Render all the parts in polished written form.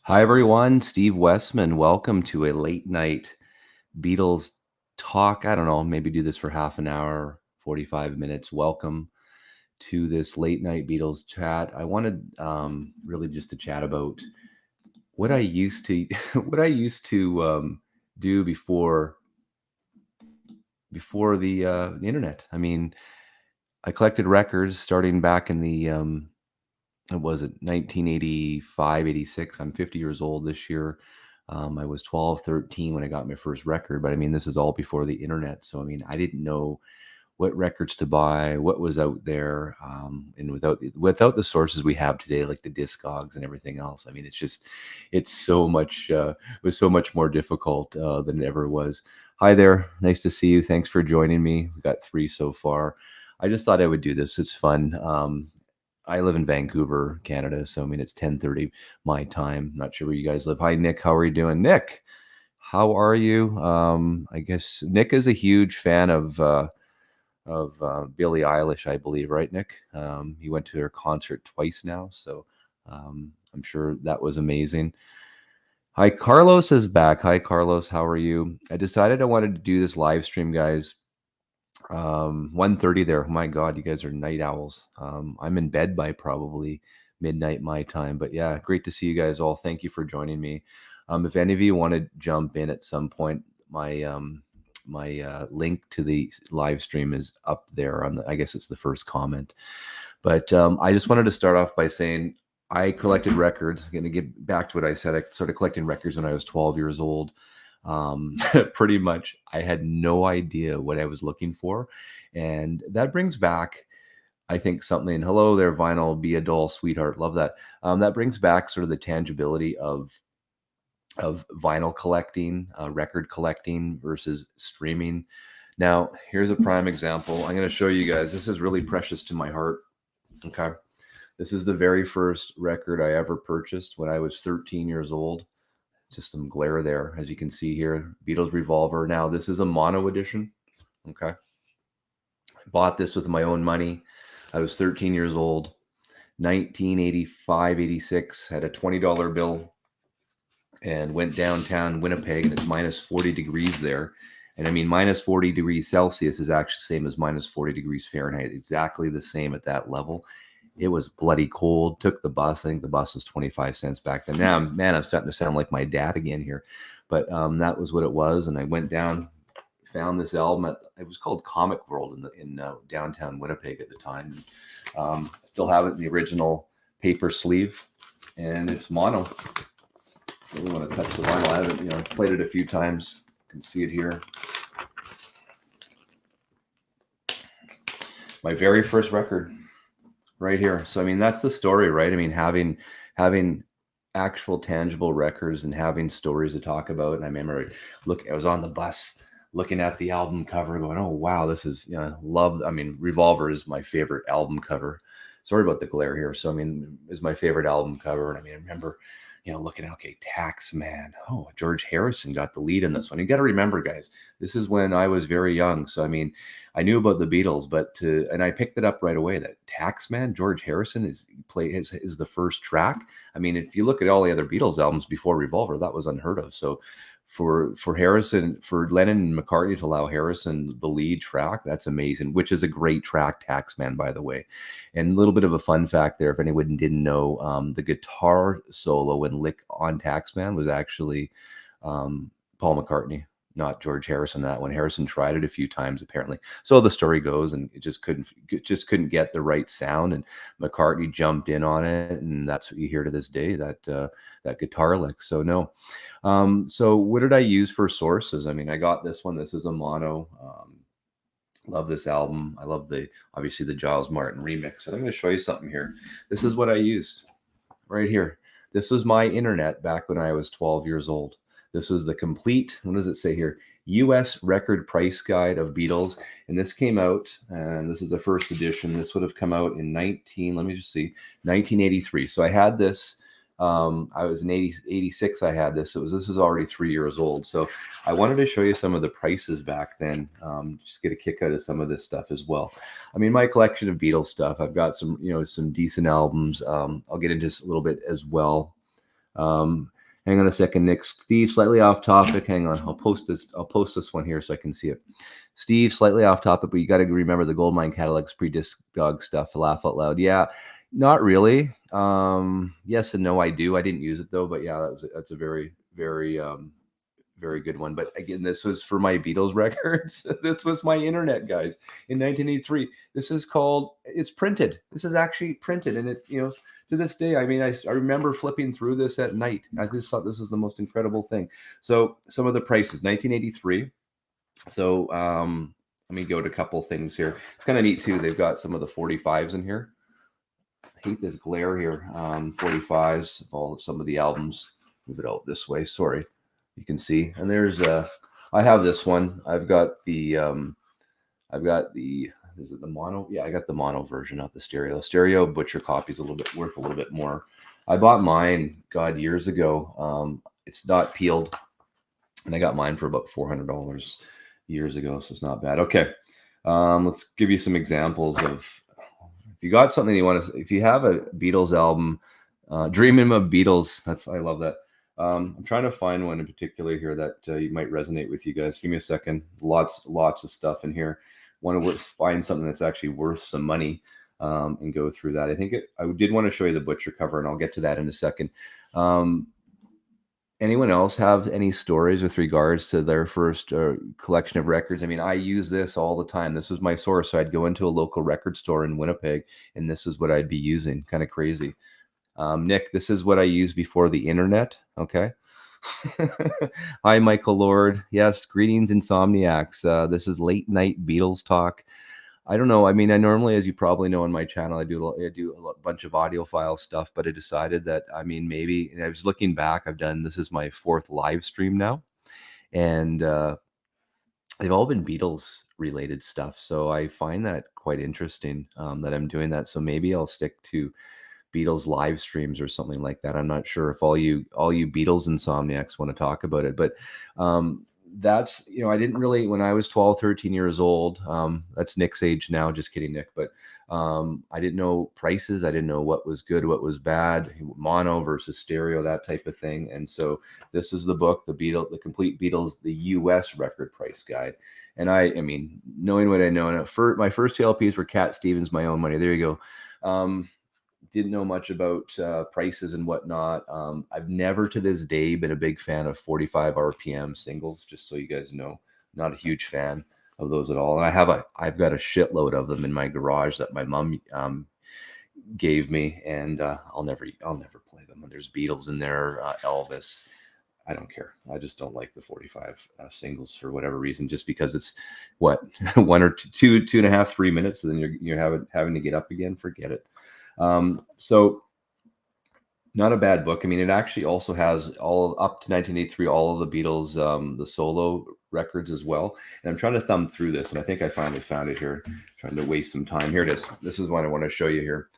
Hi, everyone. Steve Westman. Welcome to a late night Beatles talk. I don't know, maybe do this for half an hour, 45 minutes. Welcome to this late night Beatles chat. I wanted really just to chat about what I used to what I used to do before the internet. I mean, I collected records starting back in the what was it, 1985, 86. I'm 50 years old this year. I was 12, 13 when I got my first record, but I mean, this is all before the internet. So, I mean, I didn't know what records to buy, what was out there. And without the sources we have today, like the Discogs and everything else, I mean, it's so much, it was so much more difficult than it ever was. Hi there. Nice to see you. Thanks for joining me. We got 3 so far. I just thought I would do this. It's fun. I live in Vancouver, Canada, so I mean it's 10:30 my time. Not sure where you guys live. Hi, Nick. How are you doing, Nick? How are you? I guess Nick is a huge fan of Billie Eilish, I believe, right, Nick? He went to her concert twice now, so I'm sure that was amazing. Hi, Carlos is back. Hi, Carlos. How are you? I decided I wanted to do this live stream, guys. 1:30 there. Oh my God, you guys are night owls. I'm in bed by probably midnight my time, but yeah, great to see you guys all. Thank you for joining me. If any of you want to jump in at some point, my link to the live stream is up there on I guess it's the first comment. But I just wanted to start off by saying I collected records. I'm going to get back to what I said. I started collecting records when I was 12 years old. Pretty much, I had no idea what I was looking for. And that brings back, I think, something. Hello there, vinyl, be a doll, sweetheart. Love that. That brings back sort of the tangibility of vinyl collecting, record collecting versus streaming. Now, here's a prime example. I'm going to show you guys. This is really precious to my heart. Okay. This is the very first record I ever purchased when I was 13 years old. Just some glare there, as you can see here. Beatles Revolver. Now, this is a mono edition. Okay. I bought this with my own money. I was 13 years old. 1985, 86. Had a $20 bill and went downtown Winnipeg, and it's minus 40 degrees there. And I mean, minus 40 degrees Celsius is actually the same as minus 40 degrees Fahrenheit. Exactly the same at that level. It was bloody cold. Took the bus. I think the bus was 25 cents back then. Now, man, I'm starting to sound like my dad again here. But that was what it was. And I went down, found this album. It was called Comic World in downtown Winnipeg at the time. Still have it in the original paper sleeve. And it's mono. I really want to touch the vinyl. I haven't, played it a few times. You can see it here. My very first record. Right here. So, I mean, that's the story, right? I mean, having actual tangible records and having stories to talk about. And I remember, I was on the bus looking at the album cover going, oh, wow, this is, love. I mean, Revolver is my favorite album cover. Sorry about the glare here. So, I mean, is my favorite album cover. And I mean, I remember, looking at, okay, Taxman. Oh, George Harrison got the lead in this one. You got to remember, guys, this is when I was very young. So, I mean, I knew about the Beatles, and I picked it up right away. That Taxman, George Harrison is the first track. I mean, if you look at all the other Beatles albums before Revolver, that was unheard of. So for Harrison, for Lennon and McCartney to allow Harrison the lead track, that's amazing, which is a great track, Taxman, by the way. And a little bit of a fun fact there, if anyone didn't know, the guitar solo and lick on Taxman was actually Paul McCartney, not George Harrison. That one, Harrison tried it a few times apparently. So the story goes, and it just couldn't get the right sound, and McCartney jumped in on it, and that's what you hear to this day, that guitar lick. So no. So what did I use for sources? I mean, I got this one. This is a mono. Love this album. I love obviously the Giles Martin remix. And I'm going to show you something here. This is what I used right here. This was my internet back when I was 12 years old. This is the complete, what does it say here? U.S. record price guide of Beatles. And this came out, and this is the first edition. This would have come out in 1983. So I had this. I was in 86. I had this. This is already 3 years old. So I wanted to show you some of the prices back then. Just get a kick out of some of this stuff as well. I mean, my collection of Beatles stuff. I've got some, some decent albums. I'll get into this a little bit as well. Hang on a second, Nick. Steve, slightly off topic. Hang on. I'll post this one here so I can see it. Steve, slightly off topic, but you got to remember the Goldmine catalogs, pre-disc dog stuff. Laugh out loud. Yeah, not really. Yes and no. I do. I didn't use it though, but yeah, that's a very, very, very good one. But again, this was for my Beatles records. This was my internet, guys, in 1983. This is called. It's printed. This is actually printed, and it, to this day, I mean, I remember flipping through this at night. I just thought this was the most incredible thing. So some of the prices, 1983. So let me go to a couple things here. It's kind of neat too. They've got some of the 45s in here. I hate this glare here. 45s of some of the albums. Move it out this way. Sorry, you can see. And there's I have this one. I've got the is it the mono? Yeah, I got the mono version, not the stereo. Stereo butcher copy is worth a little bit more. I bought mine, God, years ago. It's not peeled, and I got mine for about $400 years ago, so it's not bad. Okay, let's give you some examples of if you got something you want to. If you have a Beatles album, Dreaming of Beatles. I love that. I'm trying to find one in particular here that you might resonate with you guys. Give me a second. Lots of stuff in here. Want to find something that's actually worth some money and go through that. I did want to show you the butcher cover, and I'll get to that in a second. Anyone else have any stories with regards to their first collection of records? I mean, I use this all the time. This was my source. So I'd go into a local record store in Winnipeg, and this is what I'd be using. Kind of crazy. Nick, this is what I used before the internet. Okay. Hi, Michael Lord. Yes, greetings, insomniacs. This is late night Beatles talk. I don't know. I mean, I normally, as you probably know on my channel, I do a bunch of audiophile stuff, but I decided that, I mean, maybe, and I was looking back, this is my 4th live stream now, and they've all been Beatles related stuff. So I find that quite interesting that I'm doing that. So maybe I'll stick to Beatles live streams or something like that. I'm not sure if all you Beatles insomniacs want to talk about it, but that's, I didn't really, when I was 12, 13 years old, that's Nick's age now, just kidding, Nick, but I didn't know prices. I didn't know what was good, what was bad, mono versus stereo, that type of thing. And so this is the book, the complete Beatles, the US record price guide. And I mean, knowing what I know, and my first two LPs were Cat Stevens, My Own Money. There you go. Didn't know much about prices and whatnot. I've never to this day been a big fan of 45 RPM singles, just so you guys know. Not a huge fan of those at all. And I've got a shitload of them in my garage that my mom gave me, and I'll never play them. There's Beatles in there, Elvis. I don't care. I just don't like the 45 singles for whatever reason, just because it's what 1 or 2.5, 3 minutes, and then you're having to get up again. Forget it. So not a bad book. I mean, it actually also has up to 1983, all of the Beatles, the solo records as well. And I'm trying to thumb through this, and I think I finally found it here. Trying to waste some time. Here it is. This is what I want to show you here.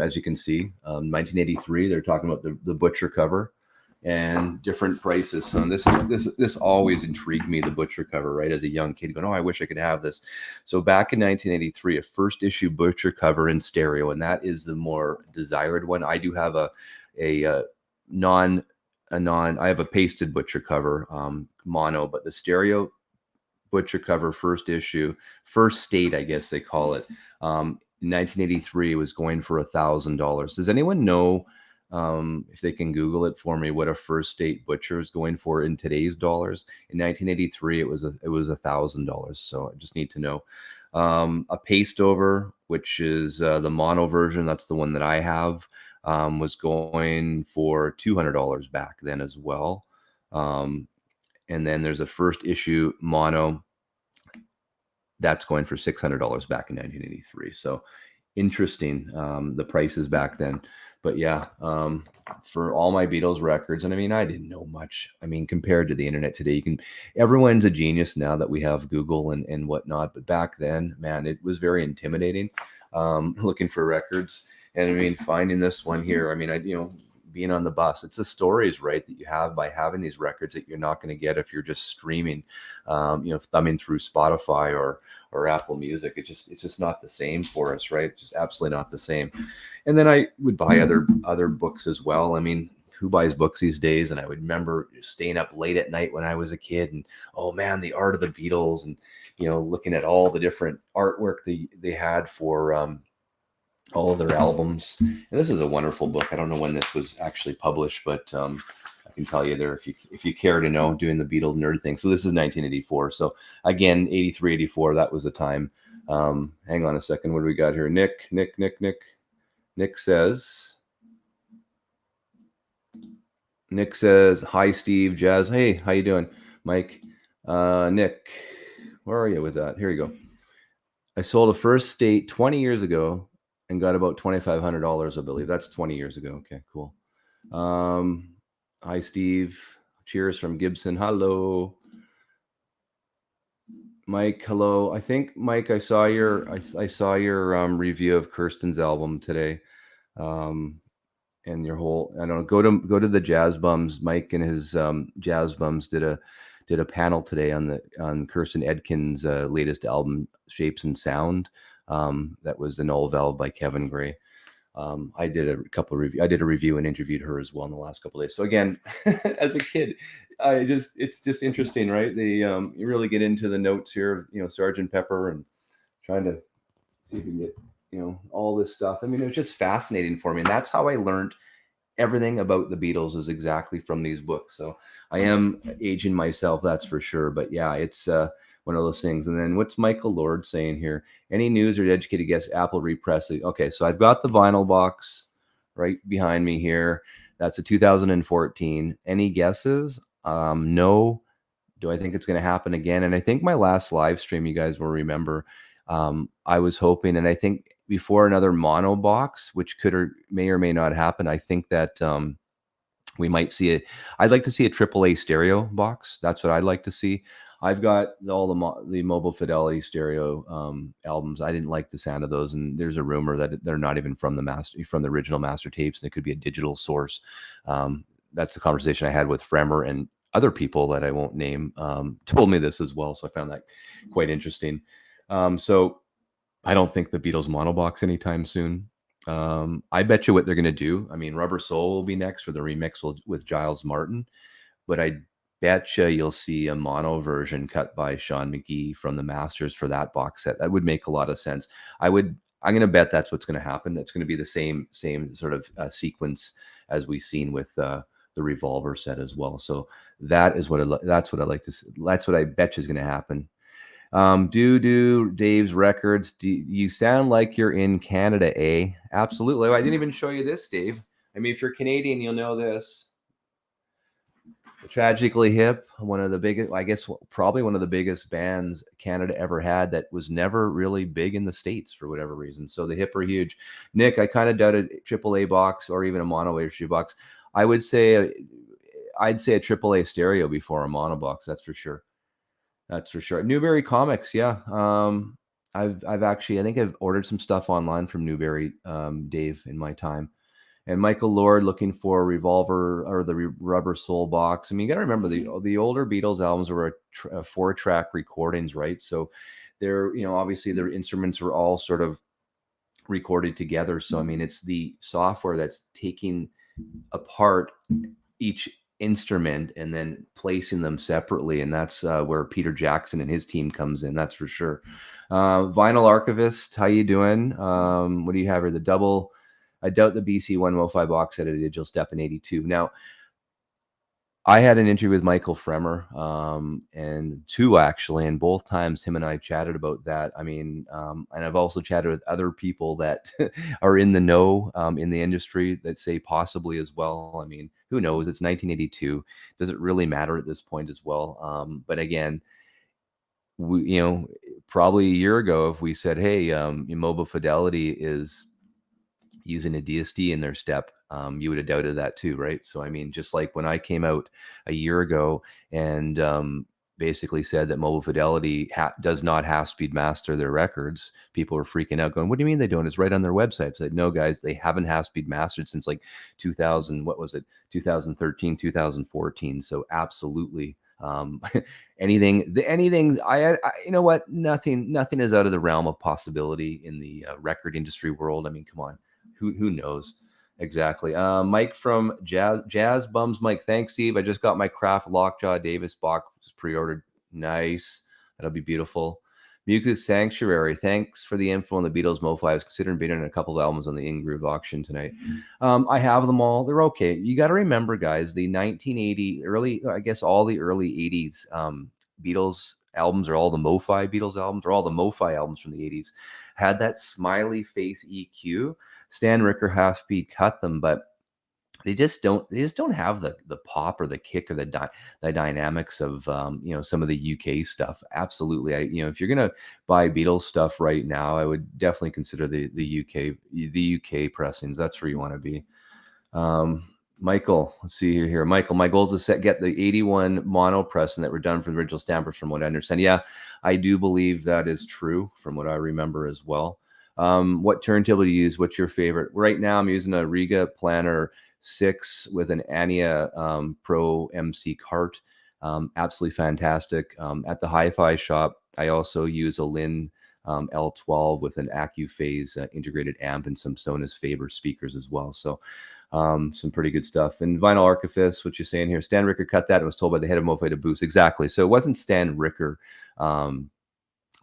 As you can see, 1983, they're talking about the butcher cover and different prices. So this always intrigued me, the butcher cover, right? As a young kid going, oh, I wish I could have this. So back in 1983, a first issue butcher cover in stereo, and that is the more desired one. I do have I have a pasted butcher cover, mono, but the stereo butcher cover first issue, first state, I guess they call it, in 1983 was going for $1,000. Does anyone know, if they can Google it for me, what a first state butcher is going for in today's dollars? In 1983, it was $1,000. So I just need to know. A paste over, which is the mono version, that's the one that I have, was going for $200 back then as well. And then there's a first issue mono that's going for $600 back in 1983. So interesting, the prices back then. But yeah, for all my Beatles records, and I mean, I didn't know much. I mean, compared to the internet today, everyone's a genius now that we have Google and whatnot. But back then, man, it was very intimidating, looking for records. And I mean, finding this one here, I mean, being on the bus, it's the stories, right, that you have by having these records that you're not going to get if you're just streaming, thumbing through Spotify or Apple Music. It's just not the same for us, right? Just absolutely not the same. And then I would buy other books as well. I mean, who buys books these days? And I would remember staying up late at night when I was a kid, and oh man, the art of the Beatles, and looking at all the different artwork they had for all of their albums. And this is a wonderful book. I don't know when this was actually published, but I can tell you there if you care to know, doing the Beatles nerd thing. So this is 1984. So again, 83, 84, that was the time. Hang on a second. What do we got here? Nick says, hi, Steve, Jazz. Hey, how you doing? Mike, Nick, where are you with that? Here you go. I sold a first state 20 years ago and got about $2,500, I believe. That's 20 years ago. Okay, cool. Hi, Steve. Cheers from Gibson. Hello. Mike, hello. I think, Mike, I saw your review of Kirsten's album today. And your whole, I don't know, go to the Jazz Bums. Mike and his Jazz Bums did a panel today on Kirsten Edkin's latest album, Shapes and Sound. That was the Audiophile by Kevin Gray. I did a review and interviewed her as well in the last couple of days. So again, as a kid, it's just interesting, right? You really get into the notes here, Sgt. Pepper, and trying to see if you can get, all this stuff. I mean, it was just fascinating for me. And that's how I learned everything about the Beatles, is exactly from these books. So I am aging myself, that's for sure. But yeah, it's one of those things. And then what's Michael Lord saying here? Any news or educated guess Apple repressed the, okay, so I've got the vinyl box right behind me here. That's a 2014. Any guesses? No. Do I think it's going to happen again? And I think my last live stream, you guys will remember, I was hoping, and I think before another mono box, which could or may not happen, I think that we might see it. I'd like to see a AAA stereo box. That's what I'd like to see. I've got all the Mobile Fidelity stereo albums. I didn't like the sound of those, and there's a rumor that they're not even from the original master tapes, and it could be a digital source. That's the conversation I had with Fremer, and other people that I won't name told me this as well. So I found that quite interesting. So I don't think the Beatles monobox anytime soon. I bet you what they're going to do. I mean, Rubber Soul will be next for the remix with Giles Martin, but I bet you you'll see a mono version cut by Sean McGee from the Masters for that box set. That would make a lot of sense. I'm going to bet that's what's going to happen. That's going to be the same sort of sequence as we've seen with the Revolver set as well. So that's what I like to see. That's what I bet you is going to happen. Dave's Records. You sound like you're in Canada, eh? Absolutely. I didn't even show you this, Dave. I mean, if you're Canadian, you'll know this. Tragically Hip, one of the biggest, I guess, probably one of the biggest bands Canada ever had that was never really big in the States for whatever reason. So the Hip are huge. Nick, I kind of doubted AAA box or even a mono issue box. I'd say a AAA stereo before a mono box. That's for sure. That's for sure. Newberry Comics, yeah. I've actually, I think I've ordered some stuff online from Newberry, Dave, in my time. And Michael Lord looking for a Revolver or the Rubber Soul box. I mean, you got to remember the older Beatles albums were a 4-track recordings, right? So they're, obviously their instruments were all sort of recorded together. So I mean, it's the software that's taking apart each instrument and then placing them separately, and that's where Peter Jackson and his team comes in. That's for sure. Vinyl Archivist, how you doing? What do you have here? I doubt the BC1 Mofi box set a digital step in 82. Now, I had an interview with Michael Fremer, and two actually, and both times him and I chatted about that. I mean, and I've also chatted with other people that are in the know in the industry that say possibly as well. I mean, who knows? It's 1982. Does it really matter at this point as well? But again, we, probably a year ago, if we said, hey, Mobile Fidelity is using a DSD in their step, you would have doubted that too, right? So I mean, just like when I came out a year ago and basically said that Mobile Fidelity does not half-speed master their records, people were freaking out, going, "What do you mean they don't? It's right on their website." I said, "No, guys, they haven't half-speed mastered since like 2000. What was it? 2013, 2014. So absolutely." Anything. I you know what? Nothing is out of the realm of possibility in the record industry world. I mean, come on. Who knows? Exactly. Mike from Jazz Bums. Mike, thanks, Steve. I just got my Craft Lockjaw Davis box pre-ordered. Nice. That'll be beautiful. Mucus Sanctuary. Thanks for the info on the Beatles Mofi. I was considering bidding on a couple of albums on the In-Groove auction tonight. I have them all. They're okay. You got to remember, guys, the 1980 I guess all the early 80s Beatles albums, or all the Mofi Beatles albums, or all the Mofi albums from the 80s had that smiley face EQ. Stan Ricker half-speed cut them, but they just don't have the pop or the kick or the dynamics of some of the UK stuff. Absolutely. If you're gonna buy Beatles stuff right now, I would definitely consider the UK pressings. That's where you want to be. Michael, let's see here. Michael, my goal is to get the 81 mono pressing that were done for the original stampers, from what I understand. Yeah, I do believe that is true from what I remember as well. What turntable do you use? What's your favorite? Right now, I'm using a Riga Planner 6 with an Ania Pro MC cart. Absolutely fantastic. At the hi-fi shop, I also use a Lin L12 with an AccuPhase integrated amp and some Sonos Faber speakers as well. So some pretty good stuff. And Vinyl Archivist, what you're saying here, Stan Ricker cut that and was told by the head of Mofi to boost. Exactly. So it wasn't Stan Ricker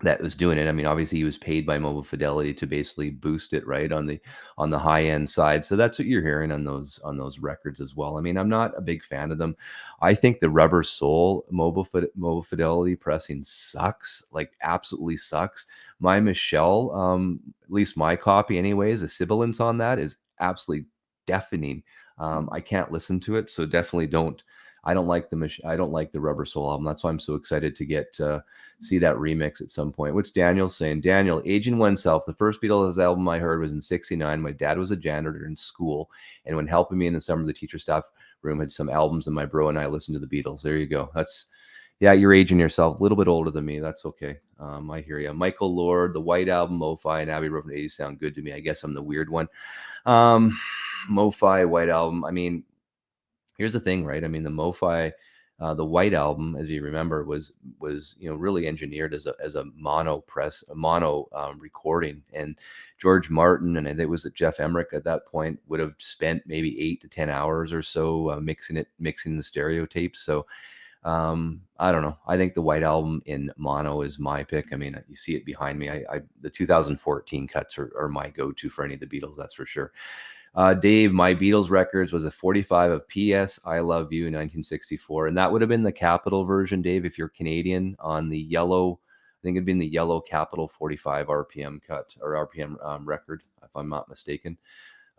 that was doing it. I mean, obviously he was paid by Mobile Fidelity to basically boost it, right, on the high end side. So that's what you're hearing on those records as well. I mean, I'm not a big fan of them. I think the Rubber Soul Mobile Fidelity pressing sucks, like absolutely sucks. My Michelle, at least my copy anyways, the sibilance on that is absolutely deafening. I can't listen to it, so definitely don't. I don't like the Rubber Soul album. That's why I'm so excited to get see that remix at some point. What's Daniel saying? Daniel, aging oneself. The first Beatles album I heard was in '69. My dad was a janitor in school, and when helping me in the summer, the teacher staff room had some albums, and my bro and I listened to the Beatles. There you go. Yeah, you're aging yourself. A little bit older than me. That's okay. I hear you. Michael Lord, the White Album, Mofi, and Abbey Road from the 80s sound good to me. I guess I'm the weird one. Mofi, White Album. I mean, here's the thing, right? I mean, the Mofi, the White Album, as you remember, was really engineered as a mono recording. And George Martin, and I think it was Jeff Emmerich at that point, would have spent maybe 8 to 10 hours or so mixing the stereo tapes. So I don't know. I think the White Album in mono is my pick. I mean, you see it behind me. The 2014 cuts are my go-to for any of the Beatles, that's for sure. Dave, my Beatles records was a 45 of P.S. I Love You in 1964. And that would have been the Capitol version, Dave, if you're Canadian, on the yellow, I think it'd been the yellow Capitol 45 RPM cut, or RPM record, if I'm not mistaken.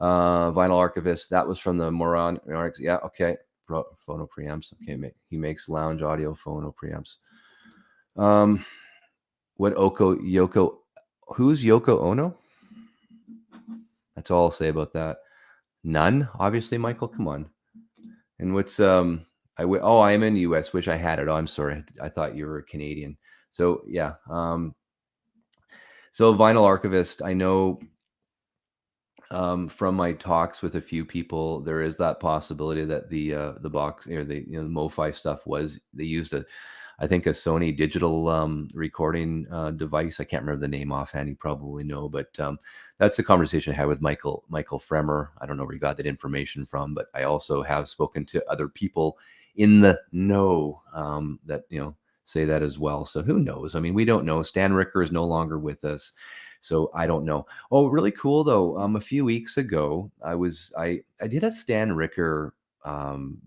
Vinyl Archivist, that was from the Moron. Yeah, okay. Phono preamps. Okay, he makes lounge audio phono preamps. Who's Yoko Ono? That's all I'll say about that. None, obviously, Michael. Come on. And what's I'm in the US. Wish I had it. Oh, I'm sorry. I thought you were Canadian. So yeah. So Vinyl Archivist, I know from my talks with a few people, there is that possibility that the box, or the Mofi stuff they used I think a Sony digital recording device. I can't remember the name offhand. You probably know, but that's the conversation I had with Michael Fremer. I don't know where he got that information from, but I also have spoken to other people in the know that say that as well. So who knows? I mean, we don't know. Stan Ricker is no longer with us, so I don't know. Oh, really cool though. A few weeks ago, I did a Stan Ricker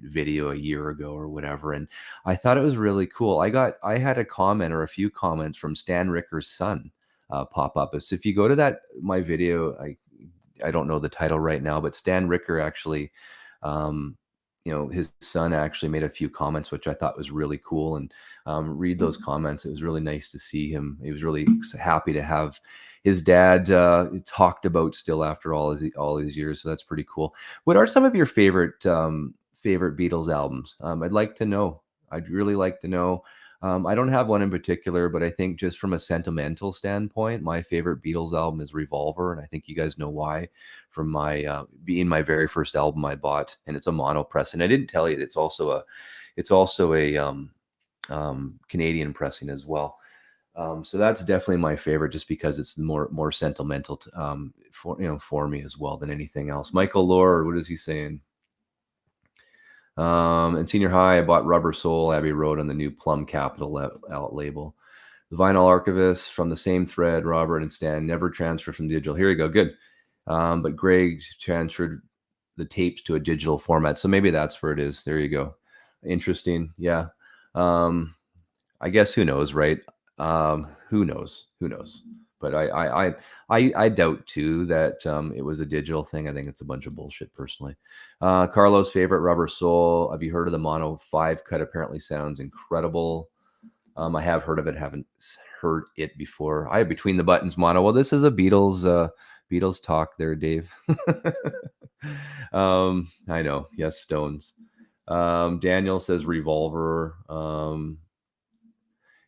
video a year ago or whatever, and I thought it was really cool. I had a comment or a few comments from Stan Ricker's son pop up. So if you go to my video, I don't know the title right now, but Stan Ricker actually his son actually made a few comments, which I thought was really cool. And read those comments. It was really nice to see him. He was really happy to have his dad talked about still after all these years. So that's pretty cool. What are some of your favorite Beatles albums? I'd like to know. I'd really like to know. I don't have one in particular, but I think just from a sentimental standpoint, my favorite Beatles album is Revolver, and I think you guys know why. From my being my very first album I bought, and it's a mono press. And I didn't tell you it's also a Canadian pressing as well. So that's definitely my favorite, just because it's more sentimental for me as well than anything else. Michael Lord, what is he saying? In senior high, I bought Rubber Soul, Abbey Road on the new Plum Capital label. The Vinyl Archivist from the same thread, Robert and Stan, never transferred from digital. Here you go, good. But Greg transferred the tapes to a digital format, so maybe that's where it is. There you go. Interesting, yeah. I guess who knows, right? Who knows? Who knows? But I doubt too that it was a digital thing. I think it's a bunch of bullshit, personally. Carlos' favorite, Rubber Soul. Have you heard of the Mono 5 cut? Apparently sounds incredible. I have heard of it, haven't heard it before. I have Between the Buttons Mono. Well, this is a Beatles talk there, Dave. I know. Yes, Stones. Daniel says Revolver.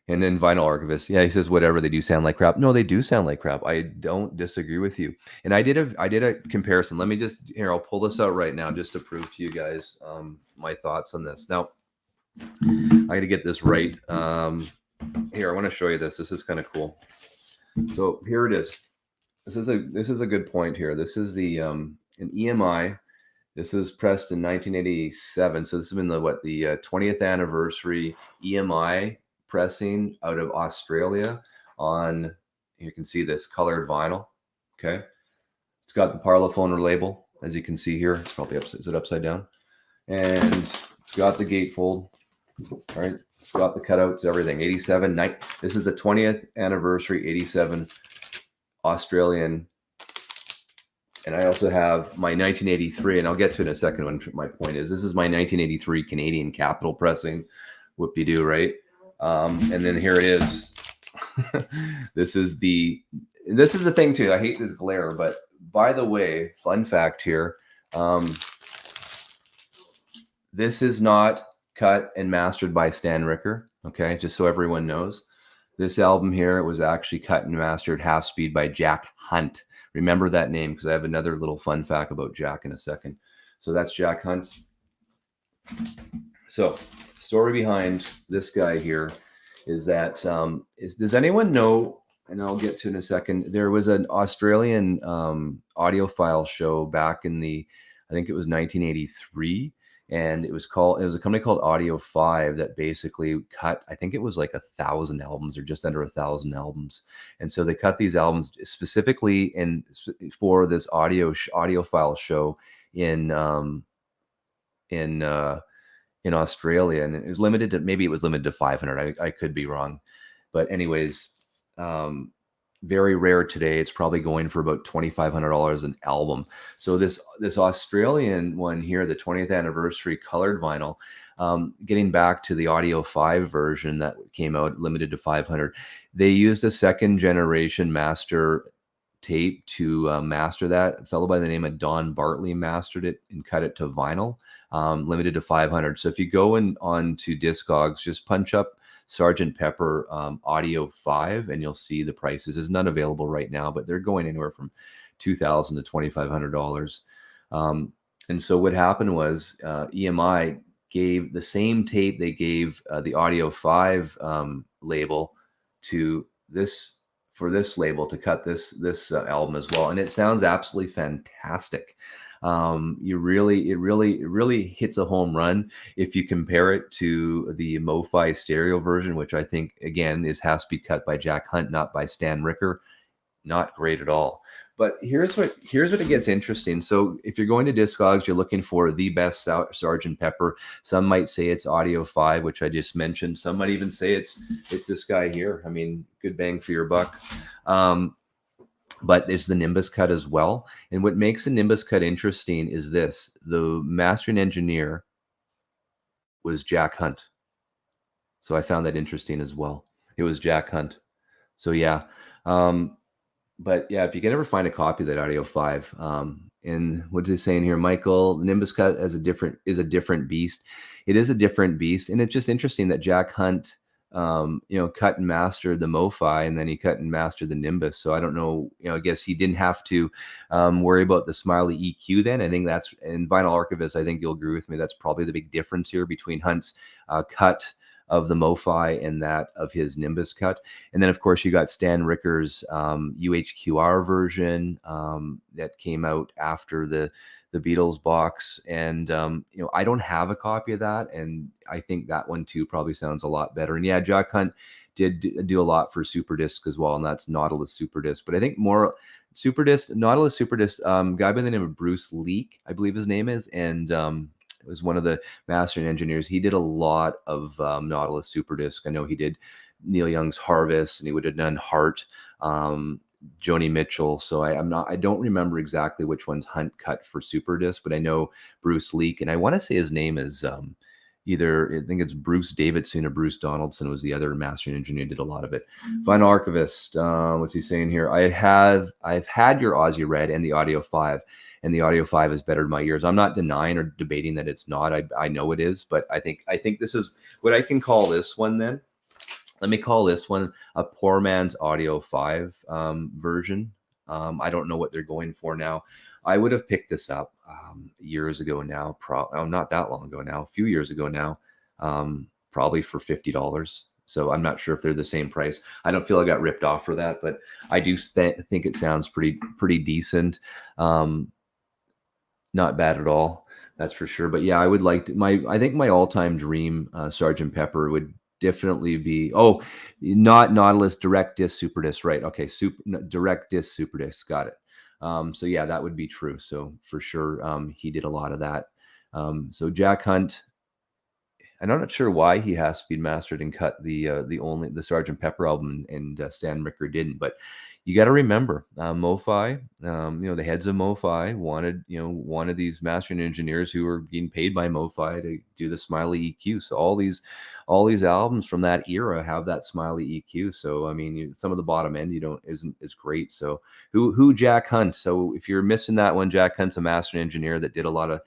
And then Vinyl Archivist. Yeah, he says whatever, they do sound like crap. No, they do sound like crap. I don't disagree with you. And I did a comparison. Let me just I'll pull this out right now just to prove to you guys my thoughts on this. Now, I got to get this right. Here, I want to show you this. This is kind of cool. So here it is. This is a good point here. This is the an EMI. This is pressed in 1987. So this has been the 20th anniversary EMI pressing out of Australia on, you can see this colored vinyl. Okay. It's got the Parlophone label, as you can see here. It's probably upside, is it upside down? And it's got the gatefold. All right. It's got the cutouts, everything. 87 night. This is the 20th anniversary 87 Australian. And I also have my 1983, and I'll get to it in a second when my point is. This is my 1983 Canadian Capital pressing. Whoop-de-doo, right? And then here it is. This is the thing too. I hate this glare, but by the way, fun fact here. This is not cut and mastered by Stan Ricker. Okay, just so everyone knows. This album here was actually cut and mastered half speed by Jack Hunt. Remember that name, because I have another little fun fact about Jack in a second. So that's Jack Hunt. So story behind this guy here is that does anyone know, and I'll get to in a second, there was an Australian audiophile show back in I think it was 1983, and it was a company called Audiophile that basically cut, I think it was like 1,000 albums or just under 1,000 albums. And so they cut these albums specifically for this audiophile show in Australia, and it was limited to 500. I could be wrong, but anyways, very rare today. It's probably going for about $2,500 an album. So this Australian one here, the 20th anniversary colored vinyl, getting back to the Audio 5 version that came out limited to 500, they used a second generation master tape to master that. A fellow by the name of Don Bartley mastered it and cut it to vinyl, limited to 500. So if you go on to Discogs, just punch up Sgt. Pepper Audio 5 and you'll see the prices. There's none available right now, but they're going anywhere from $2,000 to $2,500. And so what happened was EMI gave the same tape they gave the Audio 5 label for this label to cut this album as well, and it sounds absolutely fantastic. It really hits a home run if you compare it to the Mofi stereo version, which I think again has to be cut by Jack Hunt, not by Stan Ricker. Not great at all. But here's what it gets interesting. So if you're going to Discogs, you're looking for the best Sgt. Pepper. Some might say it's Audio 5, which I just mentioned. Some might even say it's this guy here. I mean, good bang for your buck. But there's the Nimbus cut as well. And what makes the Nimbus cut interesting is this. The mastering engineer was Jack Hunt. So I found that interesting as well. It was Jack Hunt. So yeah. But yeah, if you can ever find a copy of that Audio 5, and what is it saying here, Michael, the Nimbus cut is a different beast. It is a different beast. And it's just interesting that Jack Hunt, cut and mastered the Mofi, and then he cut and mastered the Nimbus. So I don't know, I guess he didn't have to worry about the Smiley EQ then. I think that's, in Vinyl Archivist, I think you'll agree with me, that's probably the big difference here between Hunt's cut of the Mofi and that of his Nimbus cut. And then, of course, you got Stan Ricker's UHQR version that came out after the Beatles box. And, I don't have a copy of that. And I think that one, too, probably sounds a lot better. And yeah, Jack Hunt did do a lot for Super Disc as well. And that's Nautilus Super Disc. But I think more Super Disc, Nautilus Super Disc, guy by the name of Bruce Leak, I believe his name is. And, was one of the mastering engineers. He did a lot of Nautilus Super Disc. I know he did Neil Young's Harvest, and he would have done Heart, Joni Mitchell. So I don't remember exactly which one's Hunt cut for Super Disc, but I know Bruce Leak, and I want to say his name is either, I think it's Bruce Davidson or Bruce Donaldson was the other mastering engineer who did a lot of it. Vinyl Archivist, what's he saying here? I've had your Aussie Red and the Audio 5, and the Audio 5 is better to my ears. I'm not denying or debating that it's not. I know it is, but I think this is what I can call this one then. Let me call this one a poor man's Audio 5 version. I don't know what they're going for now. I would have picked this up years ago now, not that long ago now, a few years ago now, probably for $50. So I'm not sure if they're the same price. I don't feel I got ripped off for that, but I do think it sounds pretty decent. Not bad at all, that's for sure. But yeah, I would like to, I think my all-time dream Sgt. Pepper would definitely be, not Nautilus, Direct Disc Super Disc, right? Okay, Direct Disc Super Disc, got it. So yeah, that would be true. So for sure, he did a lot of that. So Jack Hunt, and I'm not sure why he has speed mastered and cut the Sgt. Pepper album, and Stan Ricker didn't. But you got to remember, Mofi, the heads of Mofi wanted these mastering engineers who were being paid by Mofi to do the Smiley EQ. So all these albums from that era have that Smiley EQ. So I mean, some of the bottom end isn't as great. So who Jack Hunt? So if you're missing that one, Jack Hunt's a mastering engineer that did a lot of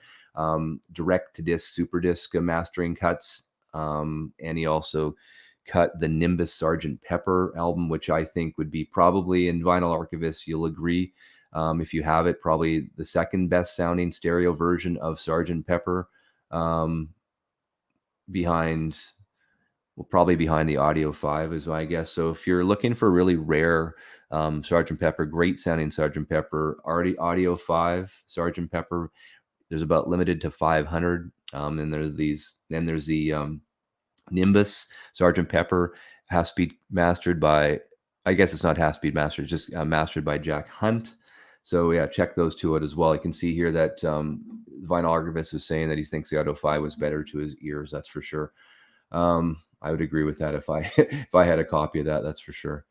direct to disc, super disc mastering cuts, and he also cut the Nimbus Sgt. Pepper album, which I think would be probably, in Vinyl Archivist, you'll agree, if you have it, probably the second best sounding stereo version of Sgt. Pepper, probably behind the Audio 5 is my guess. So if you're looking for really rare Sgt. Pepper, great sounding Sgt. Pepper, Audio 5 Sgt. Pepper, there's about limited to 500. And there's the Nimbus Sgt. Pepper, half speed mastered by, I guess it's not half speed mastered, just mastered by Jack Hunt. So yeah, check those two out as well. You can see here that Vinyl Archivist is saying that he thinks the Audio 5 was better to his ears. That's for sure. I would agree with that if I had a copy of that. That's for sure.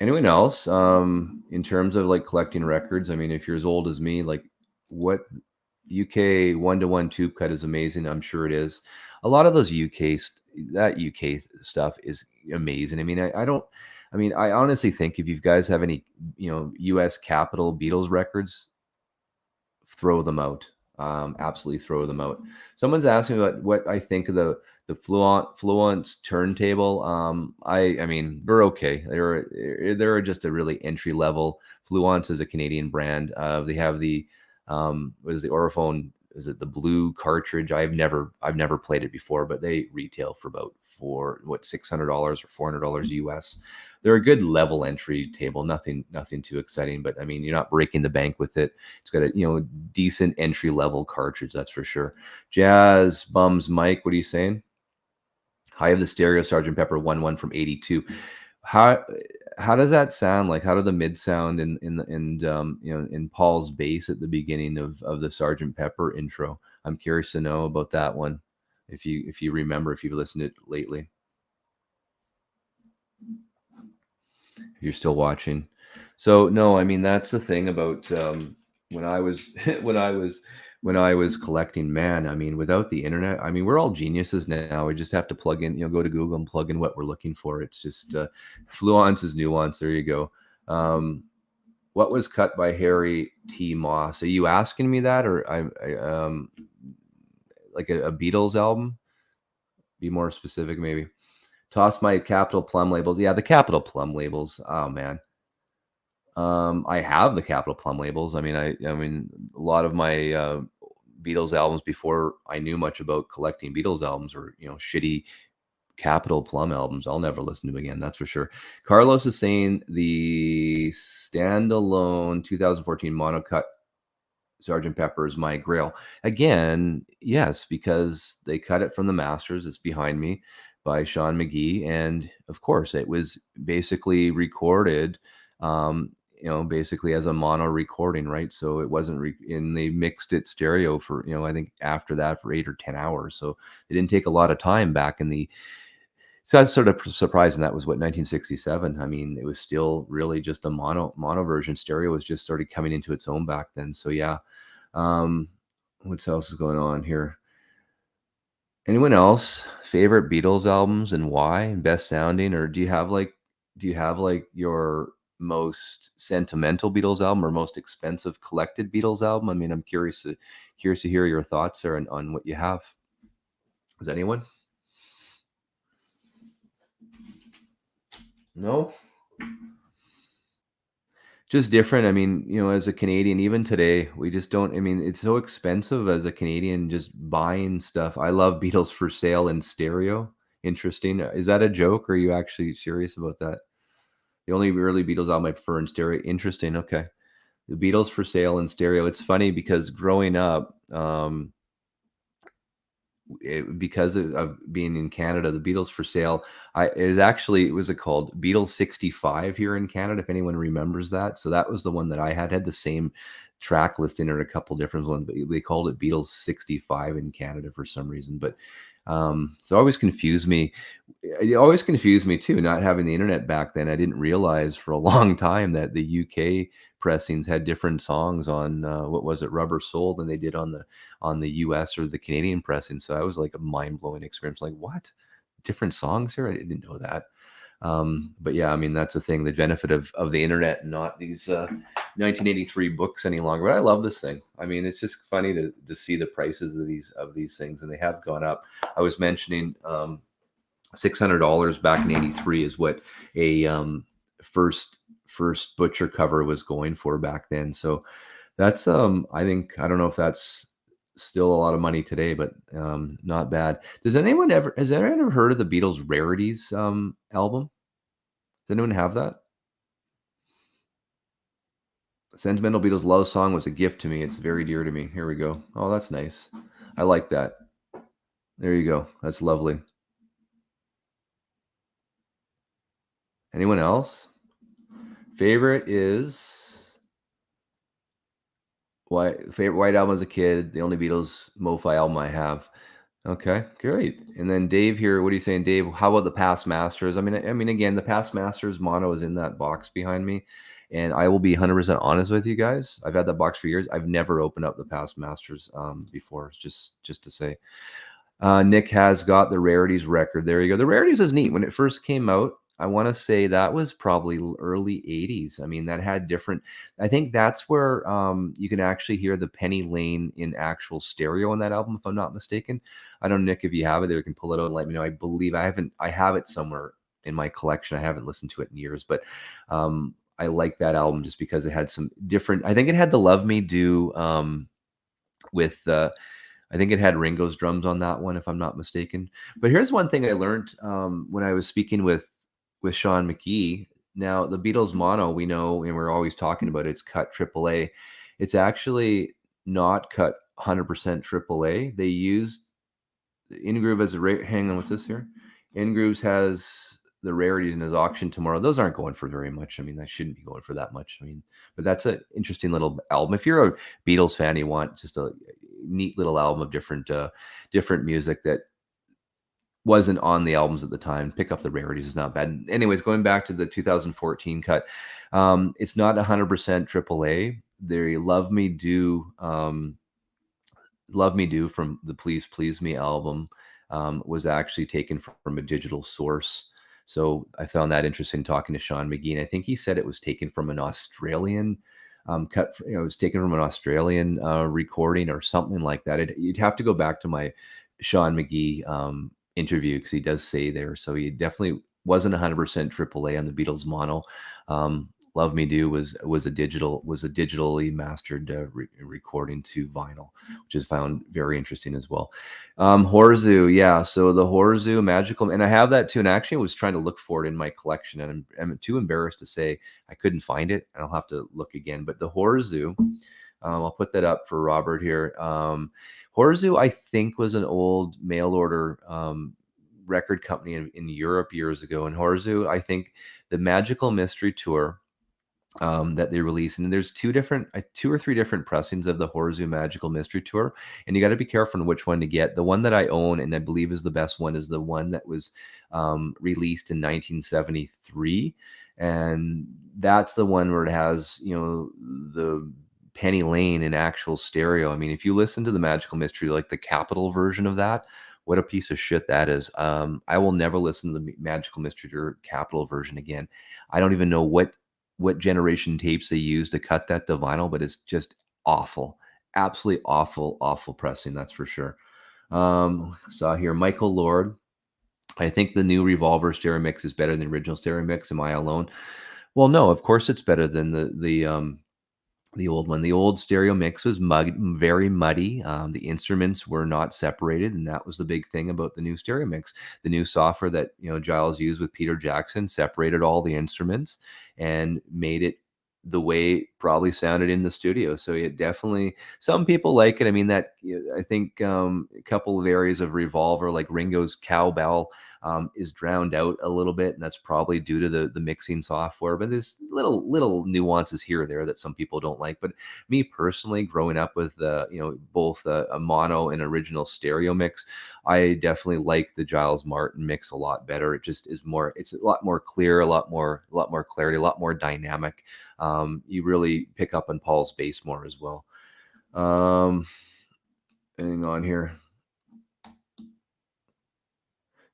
Anyone else in terms of like collecting records? I mean, if you're as old as me, like what UK 1-to-1 tube cut is amazing. I'm sure it is. A lot of those UK stuff is amazing. I mean, I honestly think if you guys have any, US Capitol Beatles records, throw them out. Absolutely throw them out. Someone's asking about what I think of the Fluence turntable. I mean, they're okay. They're just a really entry level. Fluence is a Canadian brand. They have the what is the Audiophile? Is it the blue cartridge? I've never played it before, but they retail for about $600 or $400 US. They're a good level entry table, nothing too exciting, but I mean, you're not breaking the bank with it. It's got a decent entry level cartridge, that's for sure. Jazz Bums Mike, what are you saying? I have the stereo Sgt. Pepper 1-1 from '82. How does that sound? Like, how do the mid sound in Paul's bass at the beginning of the Sgt. Pepper intro? I'm curious to know about that one. If you remember, if you've listened to it lately, if you're still watching. So no, I mean, that's the thing about when I was when I was collecting, man, I mean, without the internet, I mean, we're all geniuses now. We just have to plug in, go to Google and plug in what we're looking for. It's just Fluence is nuance. There you go. What was cut by Harry T. Moss? Are you asking me that, or like a Beatles album? Be more specific, maybe. Toss my Capitol Plum labels. Yeah, the Capitol Plum labels. Oh man. I have the Capitol Plum labels. I mean, a lot of my Beatles albums before I knew much about collecting Beatles albums, or shitty Capital Plum albums. I'll never listen to again, that's for sure. Carlos is saying the standalone 2014 monocut Sergeant Pepper is my grail. Again, yes, because they cut it from the masters. It's behind me by Sean McGee, and of course, it was basically recorded, basically as a mono recording, right? So it wasn't, and they mixed it stereo for, I think after that for 8 or 10 hours. So it didn't take a lot of time back in the. So that's sort of surprising. That was what, 1967. I mean, it was still really just a mono version. Stereo was just sort of coming into its own back then. So yeah. Um, what else is going on here? Anyone else favorite Beatles albums and why? Best sounding, or do you have like your most sentimental Beatles album or most expensive collected Beatles album? I mean, I'm curious to hear your thoughts there on what you have. Is anyone? No? Just different. I mean, as a Canadian, even today, we just don't. I mean, it's so expensive as a Canadian just buying stuff. I love Beatles for Sale in stereo. Interesting. Is that a joke, or are you actually serious about that? The only early Beatles album I prefer in stereo. Interesting. Okay. The Beatles for Sale in stereo. It's funny because growing up, because of being in Canada, the Beatles for Sale, it was it called Beatles 65 here in Canada, if anyone remembers that. So that was the one that I had the same track listing or a couple different ones, but they called it Beatles 65 in Canada for some reason. But so it always confused me too, not having the internet back then. I didn't realize for a long time that the UK pressings had different songs on what was it, Rubber Soul, than they did on the US or the Canadian pressing. So I was like a mind-blowing experience. Like, what? Different songs here? I didn't know that. But yeah, I mean, that's the thing, the benefit of the internet, and not these 1983 books any longer. But I love this thing. I mean, it's just funny to see the prices of these things, and they have gone up. I was mentioning $600 back in '83 is what a first butcher cover was going for back then. So that's I don't know if that's still a lot of money today, but not bad. Has anyone ever heard of the Beatles Rarities album? Does anyone have that? Sentimental Beatles Love Song was a gift to me. It's very dear to me. Here we go. Oh, that's nice. I like that. There you go. That's lovely. Anyone else? Favorite is White Album as a kid. The only Beatles Mofi album I have. Okay, great. And then Dave here, what are you saying, Dave? How about the Past Masters? I mean, again, the Past Masters mono is in that box behind me, and I will be 100% honest with you guys. I've had that box for years. I've never opened up the Past Masters before, just to say. Nick has got the Rarities record. There you go. The Rarities is neat. When it first came out, I want to say that was probably early 80s. I mean, that had different. I think that's where you can actually hear the Penny Lane in actual stereo on that album, if I'm not mistaken. I don't know, Nick, if you have it there, you can pull it out and let me know. I believe I have it somewhere in my collection. I haven't listened to it in years, but I like that album just because it had some different. I think it had the Love Me Do with I think it had Ringo's drums on that one, if I'm not mistaken. But here's one thing I learned when I was speaking with Sean McGee. Now, the Beatles mono, we know, and we're always talking about it, it's cut AAA. It's actually not cut 100% AAA. They used Ingroove as hang on, what's this here? Ingrooves has the Rarities in his auction tomorrow. Those aren't going for very much. I mean, that shouldn't be going for that much. I mean, but that's an interesting little album. If you're a Beatles fan, you want just a neat little album of different music that wasn't on the albums at the time. Pick up the Rarities, is not bad. Anyways, going back to the 2014 cut, it's not 100% AAA. They Love Me Do from the Please Please Me album was actually taken from a digital source. So I found that interesting talking to Sean McGee. And I think he said it was taken from an Australian cut. It was taken from an Australian recording or something like that. You'd have to go back to my Sean McGee interview, because he does say there. So he definitely wasn't 100% AAA on the Beatles mono. Love Me Do was a digitally mastered recording to vinyl, which is found very interesting as well. Horzu, yeah. So the Horzu magical, and I have that too. And actually, I was trying to look for it in my collection, and I'm too embarrassed to say I couldn't find it. I'll have to look again. But the Horzu, I'll put that up for Robert here. Horzu, I think, was an old mail order record company in Europe years ago. And Horzu, I think, the Magical Mystery Tour that they released, and there's two or three different pressings of the Horzu Magical Mystery Tour, and you got to be careful on which one to get. The one that I own and I believe is the best one is the one that was released in 1973, and that's the one where it has, you know, the Penny Lane in actual stereo. I mean, if you listen to the Magical Mystery, like the Capitol version of that, what a piece of shit that is. I will never listen to the Magical Mystery Tour Capitol version again. I don't even know what generation tapes they used to cut that to vinyl, but it's just awful. Absolutely awful pressing, that's for sure. Saw here Michael Lord. I think the new Revolver stereo mix is better than the original stereo mix. Am I alone? Well, no, of course it's better than the old one. The old stereo mix was very muddy. The instruments were not separated, and that was the big thing about the new stereo mix. The new software that, you know, Giles used with Peter Jackson separated all the instruments and made it the way it probably sounded in the studio. So it definitely, some people like it. I mean, that, I think a couple of areas of Revolver, like Ringo's cowbell, is drowned out a little bit, and that's probably due to the mixing software. But there's little nuances here or there that some people don't like. But me personally, growing up with both a mono and original stereo mix, I definitely like the Giles Martin mix a lot better. It just is more. It's a lot more clear, a lot more clarity, a lot more dynamic. You really pick up on Paul's bass more as well. Hang on here.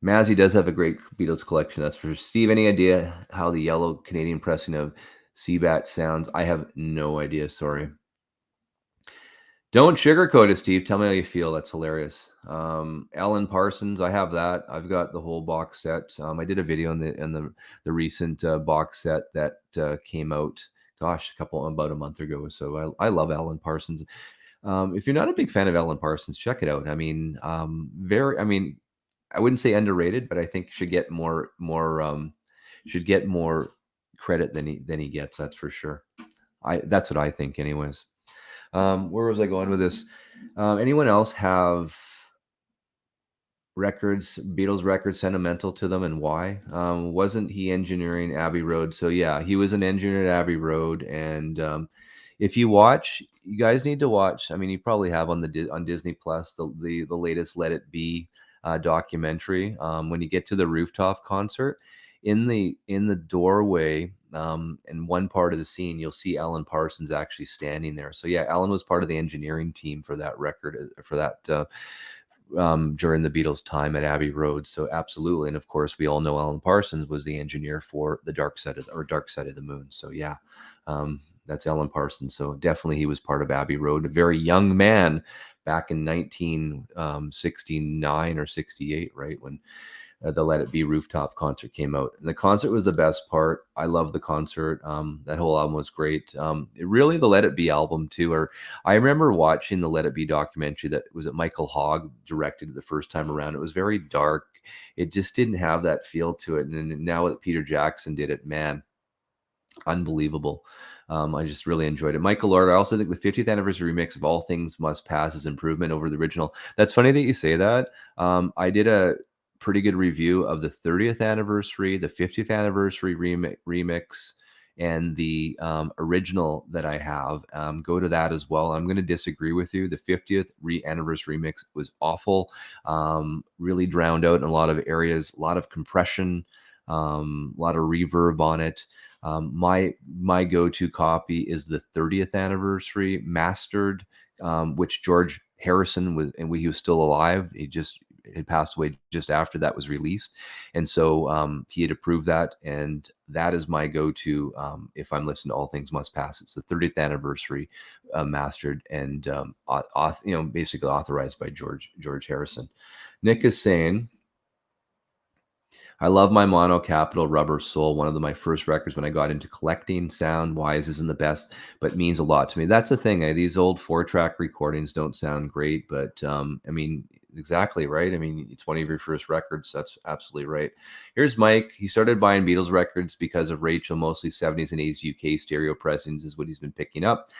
Mazzy does have a great Beatles collection, that's for sure. Steve, any idea how the yellow Canadian pressing of Seabat sounds? I have no idea, sorry. Don't sugarcoat it, Steve. Tell me how you feel. That's hilarious. Alan Parsons, I have that. I've got the whole box set. I did a video on the recent box set that came out, gosh, about a month ago. So I love Alan Parsons. If you're not a big fan of Alan Parsons, check it out. I mean, I wouldn't say underrated, but I think should get more credit than he gets. That's for sure. That's what I think, anyways. Where was I going with this? Anyone else have Beatles records sentimental to them, and why? Wasn't he engineering Abbey Road? So yeah, he was an engineer at Abbey Road, and if you watch, you guys need to watch. I mean, you probably have on Disney Plus the latest Let It Be documentary. When you get to the rooftop concert, in the doorway, in one part of the scene, you'll see Alan Parsons actually standing there. So yeah, Alan was part of the engineering team for that record, for that during the Beatles' time at Abbey Road. So absolutely, and of course, we all know Alan Parsons was the engineer for the Dark Side of the Moon. So yeah, that's Alan Parsons. So definitely, he was part of Abbey Road. A very young man back in 1969 or 68, right when the Let It Be rooftop concert came out. And the concert was the best part. I love the concert. That whole album was great. Really, the Let It Be album too. Or I remember watching the Let It Be documentary that was at Michael Hogg directed the first time around. It was very dark. It just didn't have that feel to it. And now that Peter Jackson did it, man, unbelievable. I just really enjoyed it. Michael Lord, I also think the 50th anniversary remix of All Things Must Pass is improvement over the original. That's funny that you say that. I did a pretty good review of the 30th anniversary, the 50th anniversary remix, and the original that I have. Go to that as well. I'm going to disagree with you. The 50th anniversary remix was awful, really drowned out in a lot of areas, a lot of compression, a lot of reverb on it. My go-to copy is the 30th anniversary mastered, which George Harrison was, and he was still alive. He had passed away just after that was released, and so he had approved that, and that is my go-to if I'm listening to All Things Must Pass. It's the 30th anniversary mastered and basically authorized by George Harrison. Nick is saying, I love my Mono Capital Rubber Soul, one of my first records when I got into collecting. Sound wise isn't the best, but means a lot to me. That's the thing. These old 4-track recordings don't sound great, but I mean, exactly right. I mean, it's one of your first records. That's absolutely right. Here's Mike. He started buying Beatles records because of Rachel, mostly 70s and 80s UK stereo pressings is what he's been picking up.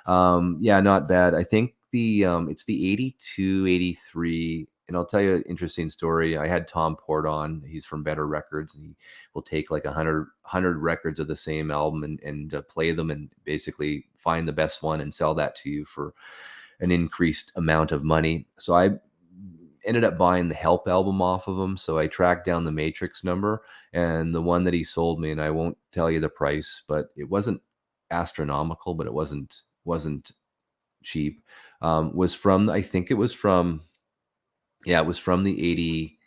Yeah, not bad. I think it's the 82, 83. And I'll tell you an interesting story. I had Tom Port on. He's from Better Records, and he will take like 100 records of the same album and play them and basically find the best one and sell that to you for an increased amount of money. So I ended up buying the Help album off of him. So I tracked down the Matrix number, and the one that he sold me, and I won't tell you the price, but it wasn't astronomical, but it wasn't cheap. Was from, I think it was from, yeah, it was from the 80,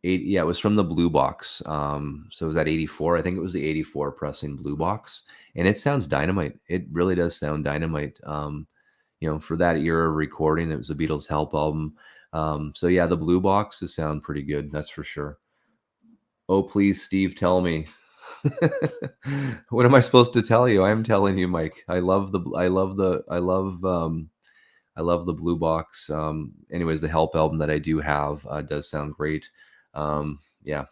yeah, it was from the Blue Box. So it was that 84. I think it was the 84 pressing Blue Box, and it sounds dynamite. It really does sound dynamite. For that era of recording, it was the Beatles Help album. So yeah, the Blue Boxes sound pretty good. That's for sure. Oh, please, Steve, tell me. What am I supposed to tell you? I'm telling you, Mike. I love the Blue Box. Anyways, the Help album that I do have does sound great. Yeah.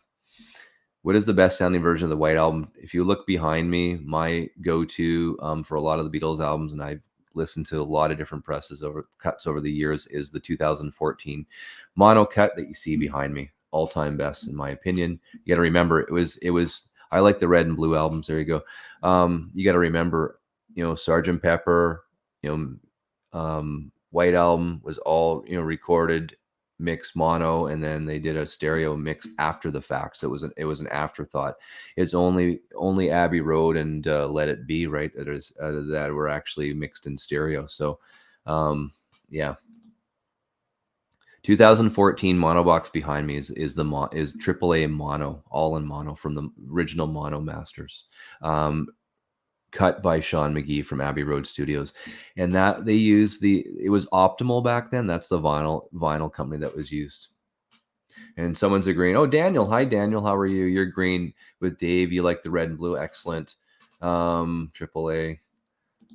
What is the best sounding version of the White Album? If you look behind me, my go-to for a lot of the Beatles albums, and I've listened to a lot of different cuts over the years, is the 2014 mono cut that you see behind me. All-time best, in my opinion. You got to remember, it was. I like the Red and Blue albums. There you go. You got to remember, Sgt. Pepper, White Album was all recorded, mixed mono, and then they did a stereo mix after the fact. So it was an afterthought. It's only Abbey Road and Let It Be, right, that were actually mixed in stereo. So yeah. 2014 mono box behind me is AAA mono, all in mono from the original Mono Masters. Cut by Sean McGee from Abbey Road Studios, and that they used it was Optimal back then. That's the vinyl company that was used. And someone's agreeing. Oh, Daniel, hi Daniel, how are you? You're green with Dave. You like the Red and Blue, excellent. AAA.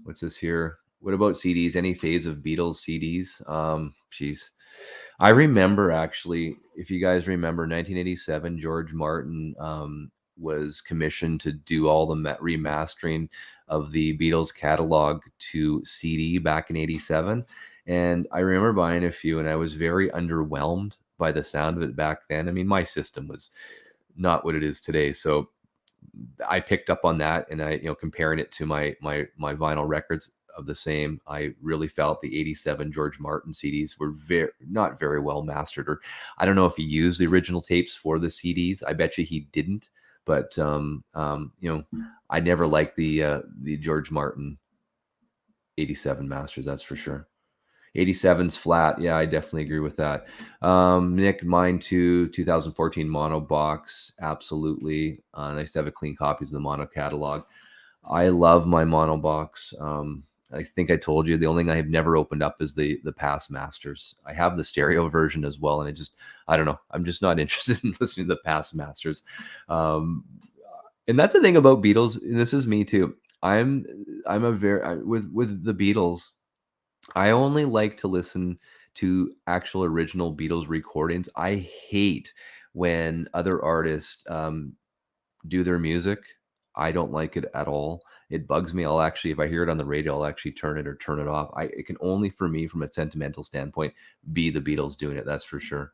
What's this here? What about CDs? Any phase of Beatles CDs? Geez. I remember, actually, if you guys remember, 1987, George Martin was commissioned to do all the remastering of the Beatles catalog to CD back in 87. And I remember buying a few, and I was very underwhelmed by the sound of it back then. I mean, my system was not what it is today. So I picked up on that, and I, comparing it to my vinyl records of the same, I really felt the 87 George Martin CDs were not very well mastered. Or I don't know if he used the original tapes for the CDs. I bet you he didn't. But I never liked the George Martin 87 masters. That's for sure. 87's flat. Yeah, I definitely agree with that. Nick, mine too. 2014 mono box. Absolutely. Nice to have a clean copies of the mono catalog. I love my mono box. I think I told you the only thing I have never opened up is the past masters. I have the stereo version as well, and I don't know. I'm just not interested in listening to the past masters. And that's the thing about Beatles, and this is me too. I'm with the Beatles. I only like to listen to actual original Beatles recordings. I hate when other artists do their music. I don't like it at all. It bugs me. I'll actually, if I hear it on the radio, I'll actually turn it or turn it off. It can only, for me, from a sentimental standpoint, be the Beatles doing it. That's for sure.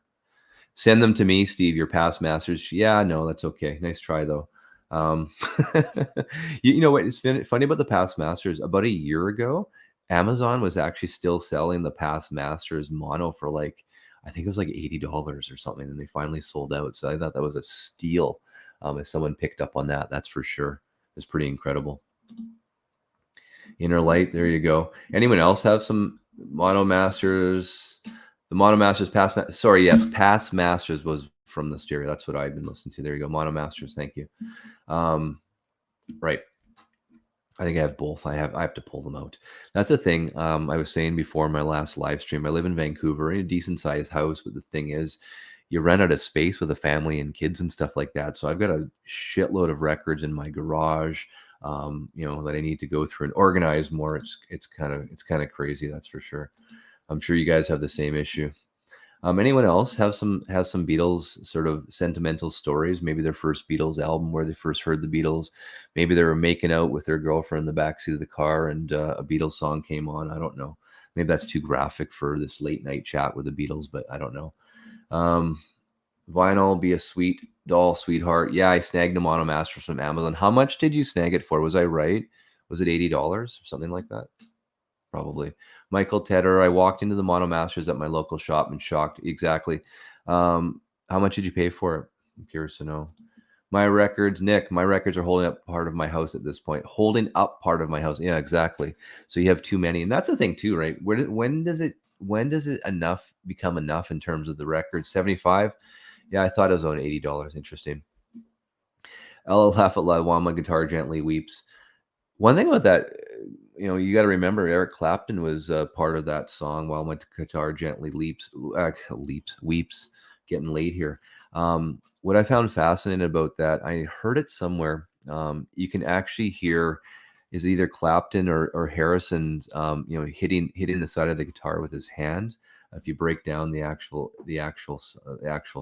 Send them to me, Steve, your past masters. Yeah, no, that's okay. Nice try, though. You know what? It's funny about the past masters. About a year ago, Amazon was actually still selling the past masters mono for I think it was like $80 or something. And they finally sold out. So I thought that was a steal. If someone picked up on that, that's for sure. It's pretty incredible. Inner Light, there you go. Anyone else have some Mono Masters? The Mono Masters Past Masters was from the stereo. That's what I've been listening to. There you go. Mono Masters, thank you. Right. I think I have both. I have to pull them out. That's the thing. I was saying before my last live stream, I live in Vancouver, in a decent sized house, but the thing is, you run out of space with a family and kids and stuff like that. So I've got a shitload of records in my garage, that I need to go through and organize more. It's kind of crazy, that's for sure. I'm sure you guys have the same issue. Anyone else have some Beatles sort of sentimental stories? Maybe their first Beatles album, where they first heard the Beatles. Maybe they were making out with their girlfriend in the backseat of the car, and a Beatles song came on. I don't know. Maybe that's too graphic for this late night chat with the Beatles, but I don't know. Um, Vinyl, be a sweet doll, sweetheart. Yeah, I snagged a Mono Masters from Amazon. How much did you snag it for? Was I right? Was it $80 or something like that? Probably. Michael Tedder, I walked into the Mono Masters at my local shop and shocked. Exactly. How much did you pay for it? I'm curious to know. My records, Nick, my records are holding up part of my house at this point. Holding up part of my house. Yeah, exactly. So you have too many. And that's the thing too, right? When does it enough become enough in terms of the records? 75? Yeah, I thought it was only $80. Interesting. I'll laugh out loud while my guitar gently weeps. One thing about that, you got to remember Eric Clapton was part of that song. While my guitar gently weeps. Getting late here. What I found fascinating about that, I heard it somewhere. You can actually hear is either Clapton or Harrison's, hitting the side of the guitar with his hand. If you break down the actual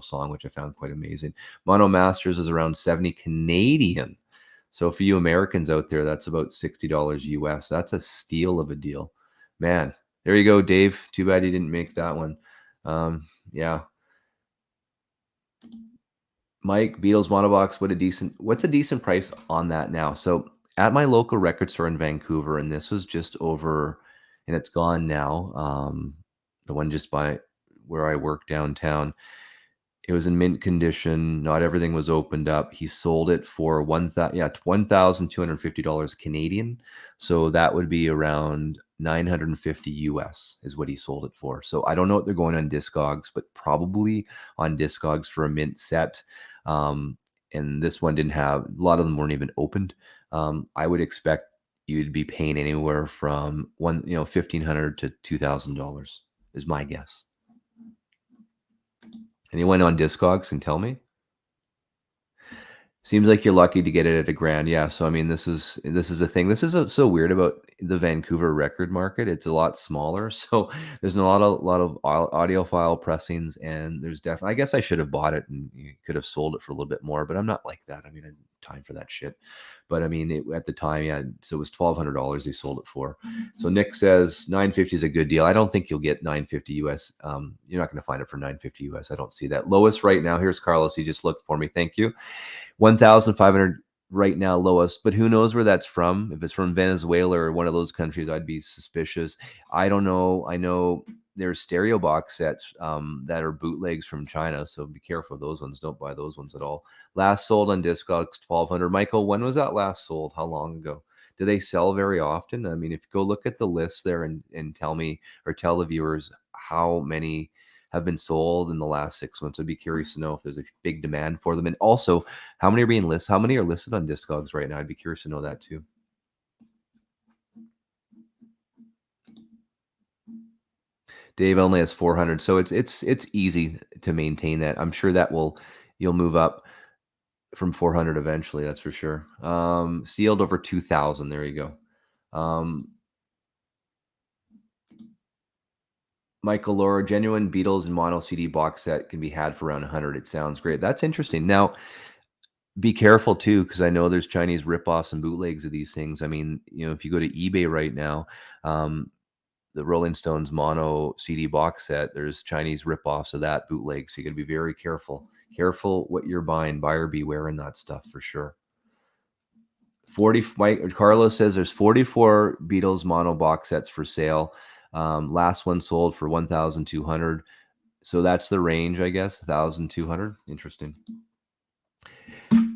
song, which I found quite amazing. Mono Masters is around 70 Canadian. So for you Americans out there, that's about $60 US. That's a steal of a deal. Man, there you go, Dave. Too bad you didn't make that one. Yeah. Mike, Beatles Monobox, what's a decent price on that now? So at my local record store in Vancouver, and this was just over, and it's gone now. The one just by where I work downtown. It was in mint condition. Not everything was opened up. He sold it for $1,250 Canadian. So that would be around 950 US is what he sold it for. So I don't know what they're going on Discogs, but probably on Discogs for a mint set. And this one didn't have, a lot of them weren't even opened. I would expect you'd be paying anywhere from $1,500 to $2,000 is my guess. Anyone on Discogs can tell me? Seems like you're lucky to get it at $1,000. Yeah. So I mean, this is a thing. This is so weird about the Vancouver record market. It's a lot smaller, so there's a lot of audiophile pressings, and there's definitely. I guess I should have bought it and you could have sold it for a little bit more, but I'm not like that. I mean, I had time for that shit. But I mean, at the time, yeah. So it was $1,200 they sold it for. So Nick says 950 is a good deal. I don't think you'll get 950 US. You're not going to find it for 950 US. I don't see that. Lowest right now. Here's Carlos. He just looked for me. Thank you. 1,500 right now, lowest, but who knows where that's from? If it's from Venezuela or one of those countries, I'd be suspicious. I don't know. I know there's stereo box sets that are bootlegs from China, so be careful of those ones. Don't buy those ones at all. Last sold on Discogs, 1,200. Michael, when was that last sold? How long ago? Do they sell very often? I mean, if you go look at the list there and tell me or tell the viewers how many have been sold in the last 6 months. I'd be curious to know if there's a big demand for them. And also, how many are being listed? How many are listed on Discogs right now? I'd be curious to know that too. Dave only has 400. So it's easy to maintain that. I'm sure you'll move up from 400 eventually, that's for sure. Sealed over 2,000. There you go. Michael Laura, genuine Beatles and mono CD box set can be had for around 100. It sounds great. That's interesting. Now, be careful too, because I know there's Chinese ripoffs and bootlegs of these things. I mean, if you go to eBay right now, the Rolling Stones mono CD box set, there's Chinese ripoffs of that bootleg. So you got to be very careful. Careful what you're buying. Buyer beware in that stuff for sure. 40. Mike Carlos says there's 44 Beatles mono box sets for sale. Last one sold for 1,200. So that's the range, I guess. 1,200. Interesting.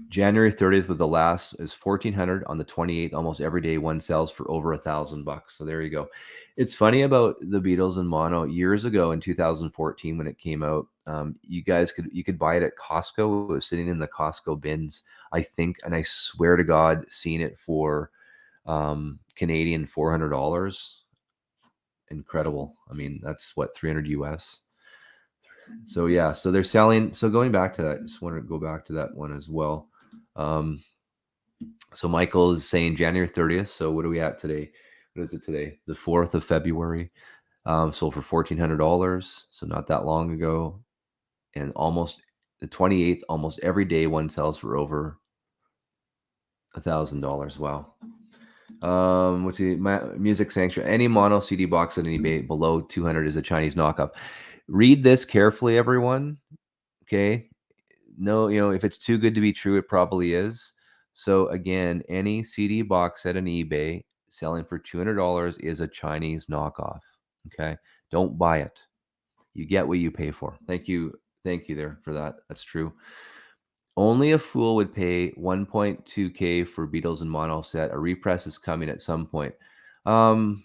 January 30th with the last is 1,400. On the 28th, almost every day one sells for over $1,000. So there you go. It's funny about the Beatles and mono. Years ago in 2014 when it came out, you could buy it at Costco. It was sitting in the Costco bins, I think, and I swear to God, seen it for Canadian $400. Incredible. I mean, that's what, 300 US. So yeah, so they're selling. So going back to that, just want to go back to that one as well. Um, so Michael is saying January 30th. So what are we at today? What is it today? The 4th of February. Sold for $1,400. So not that long ago, and almost the 28th. Almost every day, one sells for over $1,000. Wow. What's the music sanctuary? Any mono CD box on eBay below 200 is a Chinese knockoff. Read this carefully, everyone. Okay. No, if it's too good to be true, it probably is. So again, any CD box set on eBay selling for $200 is a Chinese knockoff. Okay. Don't buy it. You get what you pay for. Thank you. Thank you there for that. That's true. Only a fool would pay 1.2K for Beatles and mono set. A repress is coming at some point. Um,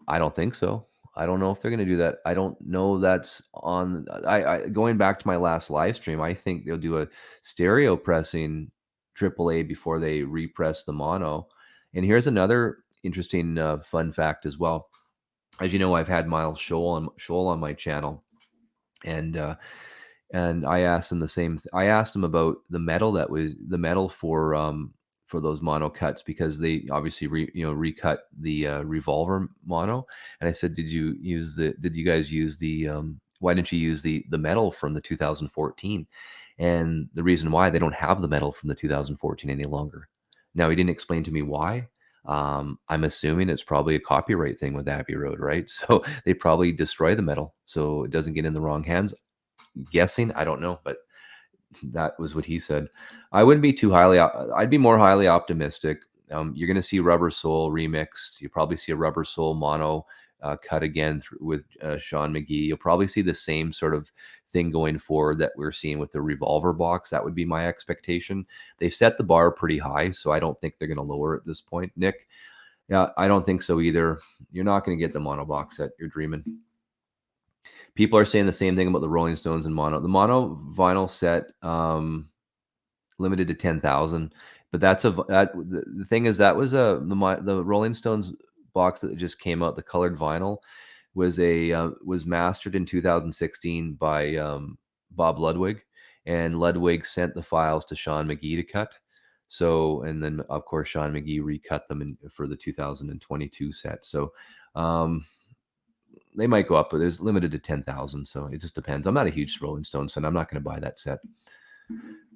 I don't think so. I don't know if they're going to do that. I don't know that's on. I going back to my last live stream. I think they'll do a stereo pressing AAA before they repress the mono. And here's another interesting fun fact as well. As you know, I've had Miles Scholl on my channel, and I asked him the same. I asked him about the metal that was the metal for those mono cuts, because they obviously recut the Revolver mono, and I said, did you guys use the why didn't you use the metal from the 2014? And the reason why, they don't have the metal from the 2014 any longer. Now, he didn't explain to me why. I'm assuming it's probably a copyright thing with Abbey Road, right? So they probably destroy the metal so it doesn't get in the wrong hands. Guessing, I don't know, but that was what he said. I wouldn't be too highly. I'd be more highly optimistic. You're going to see Rubber Soul remixed. You probably see a Rubber Soul mono cut again with Sean McGee. You'll probably see the same sort of thing going forward that we're seeing with the Revolver box. That would be my expectation. They've set the bar pretty high, so I don't think they're going to lower it at this point. Nick, yeah, I don't think so either. You're not going to get the mono box set. You're dreaming. People are saying the same thing about the Rolling Stones and mono. The mono vinyl set limited to 10,000, but the thing is, that was the Rolling Stones box that just came out. The colored vinyl was mastered in 2016 by Bob Ludwig, and Ludwig sent the files to Sean McGee to cut. So, and then of course Sean McGee recut them for the 2022 set. So. They might go up, but there's limited to 10,000. So it just depends. I'm not a huge Rolling Stones fan. I'm not going to buy that set.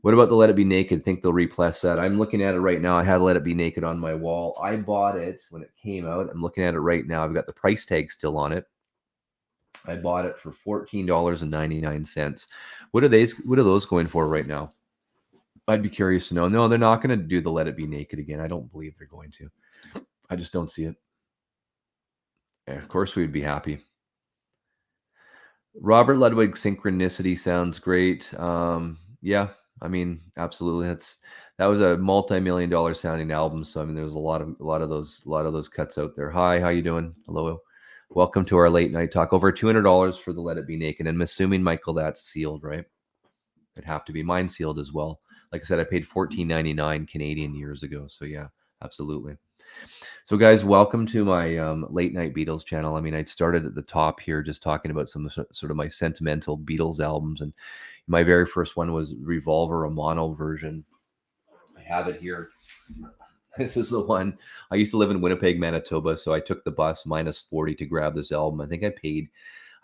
What about the Let It Be Naked? Think they'll repress that? I'm looking at it right now. I had Let It Be Naked on my wall. I bought it when it came out. I'm looking at it right now. I've got the price tag still on it. I bought it for $14.99. What are those going for right now? I'd be curious to know. No, they're not going to do the Let It Be Naked again. I don't believe they're going to. I just don't see it. Yeah, of course, we'd be happy. Robert Ludwig Synchronicity sounds great. Yeah, I mean, absolutely. That was a multi-million-dollar sounding album. So I mean, there's a lot of those cuts out there. Hi, how you doing? Hello, welcome to our late night talk. Over $200 for the Let It Be Naked, and I'm assuming, Michael, that's sealed, right? It'd have to be. Mine sealed as well. Like I said, I paid $14.99 Canadian years ago. So yeah, absolutely. So guys, welcome to my late night Beatles channel. I mean, I started at the top here just talking about some sort of my sentimental Beatles albums, and my very first one was Revolver, a mono version. I have it here. This is the one. I used to live in Winnipeg, Manitoba, so I took the bus -40 to grab this album. I think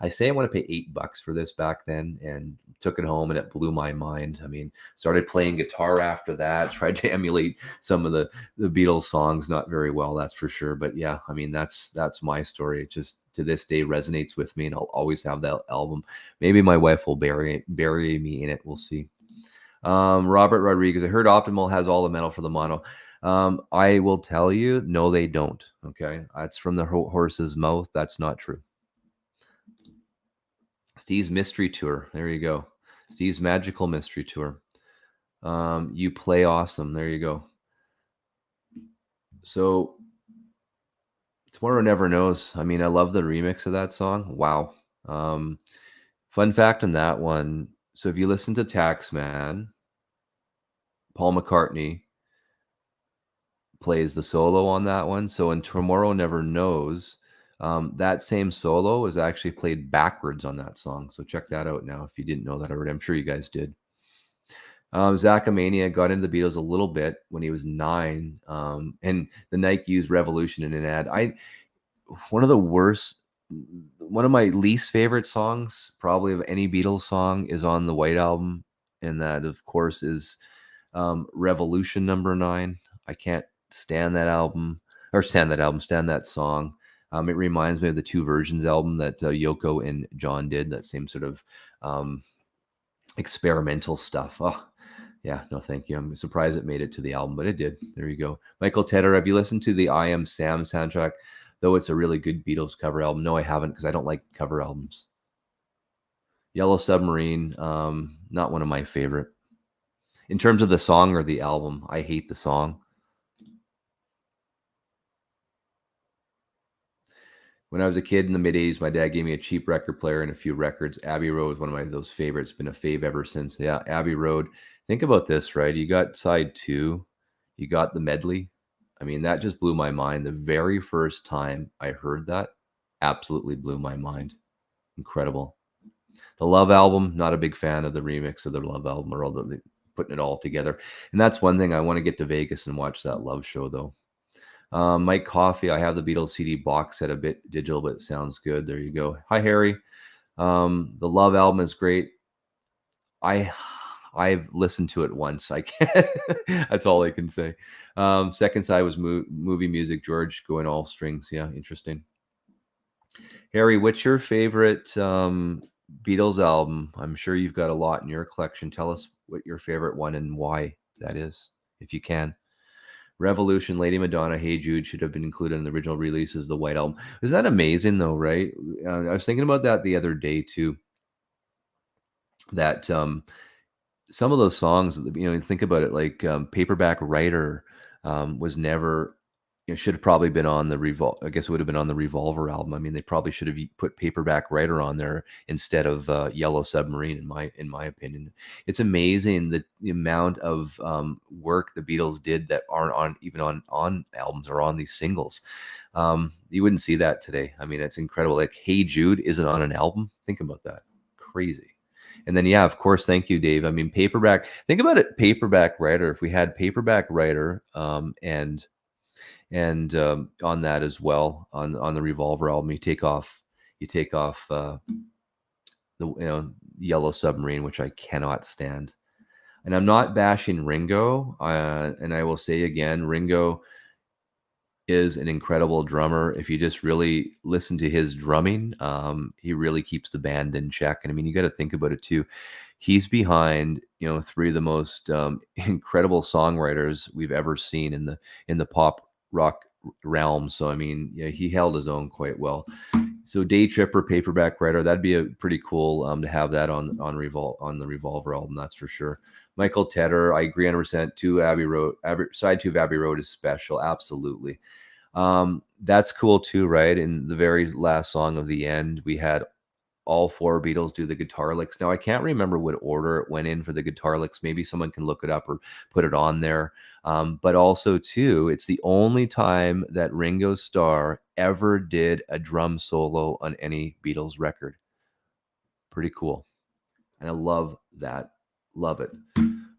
I say I want to pay $8 for this back then, and took it home, and it blew my mind. I mean, started playing guitar after that, tried to emulate some of the Beatles songs, not very well, that's for sure. But yeah, I mean, that's my story. It just to this day resonates with me, and I'll always have that album. Maybe my wife will bury me in it. We'll see. Robert Rodriguez, I heard Optimal has all the metal for the mono. I will tell you, no, they don't. Okay, that's from the horse's mouth. That's not true. Steve's Mystery Tour. There you go. Steve's Magical Mystery Tour. You play awesome. There you go. So Tomorrow Never Knows. I mean, I love the remix of that song. Wow. Fun fact on that one. So if you listen to Taxman, Paul McCartney plays the solo on that one. So in Tomorrow Never Knows, That same solo is actually played backwards on that song. So check that out now if you didn't know that already. I'm sure you guys did. Zachamania got into the Beatles a little bit when he was 9, and the Nike used "Revolution" in an ad. One of the worst, one of my least favorite songs, probably of any Beatles song, is on the White Album, and that, of course, is Revolution number 9. I can't stand that album, or stand that song. It reminds me of the Two Versions album that Yoko and John did, that same sort of um, experimental stuff. Oh, yeah, no, thank you. I'm surprised it made it to the album, but it did. There you go. Michael Tedder, have you listened to the I Am Sam soundtrack? Though it's a really good Beatles cover album. No, I haven't, because I don't like cover albums. Yellow Submarine, not one of my favorite. In terms of the song or the album, I hate the song. When I was a kid in the mid 80s, my dad gave me a cheap record player and a few records. Abbey Road was one of those favorites, been a fave ever since. Yeah, Abbey Road. Think about this, right? You got side 2, you got the medley. I mean, that just blew my mind. The very first time I heard that, absolutely blew my mind. Incredible. The Love album, not a big fan of the remix of the Love album, or all the putting it all together. And that's one thing, I want to get to Vegas and watch that Love show, though. Mike Coffey, I have the Beatles CD box set, a bit digital, but it sounds good. There you go. Hi, Harry. The Love album is great. I've listened to it once. I can't. That's all I can say. Second side was movie music. George going all strings. Yeah, interesting. Harry, what's your favorite Beatles album? I'm sure you've got a lot in your collection. Tell us what your favorite one and why that is, if you can. Revolution, Lady Madonna, Hey Jude should have been included in the original releases, the White Album. Is that amazing, though, right? I was thinking about that the other day, too, that some of those songs, think about it, like Paperback Writer was never, should have probably been on the I guess it would have been on the Revolver album. I mean, they probably should have put Paperback Writer on there instead of Yellow Submarine, in my opinion. It's amazing the amount of work the Beatles did that aren't on albums or on these singles. You wouldn't see that today. I mean, it's incredible. Like Hey Jude isn't on an album. Think about that. Crazy. And then, yeah, of course, thank you, Dave. I mean, think about it, Paperback Writer. If we had Paperback Writer and on that as well, on the Revolver album, you take off the Yellow Submarine, which I cannot stand. And I'm not bashing Ringo, and I will say again, Ringo is an incredible drummer. If you just really listen to his drumming, he really keeps the band in check. And I mean, you got to think about it too. He's behind, 3 of the most incredible songwriters we've ever seen in the pop rock realm. So I mean, yeah, he held his own quite well. So Day Tripper, Paperback Writer, that'd be a pretty cool to have that on the Revolver album. That's for sure. Michael Tedder, I agree 100%. Side 2 of Abbey Road is special. Absolutely. That's cool too, right? In the very last song of the end, we had all 4 Beatles do the guitar licks. Now, I can't remember what order it went in for the guitar licks. Maybe someone can look it up or put it on there. But also, too, it's the only time that Ringo Starr ever did a drum solo on any Beatles record. Pretty cool. And I love that. Love it.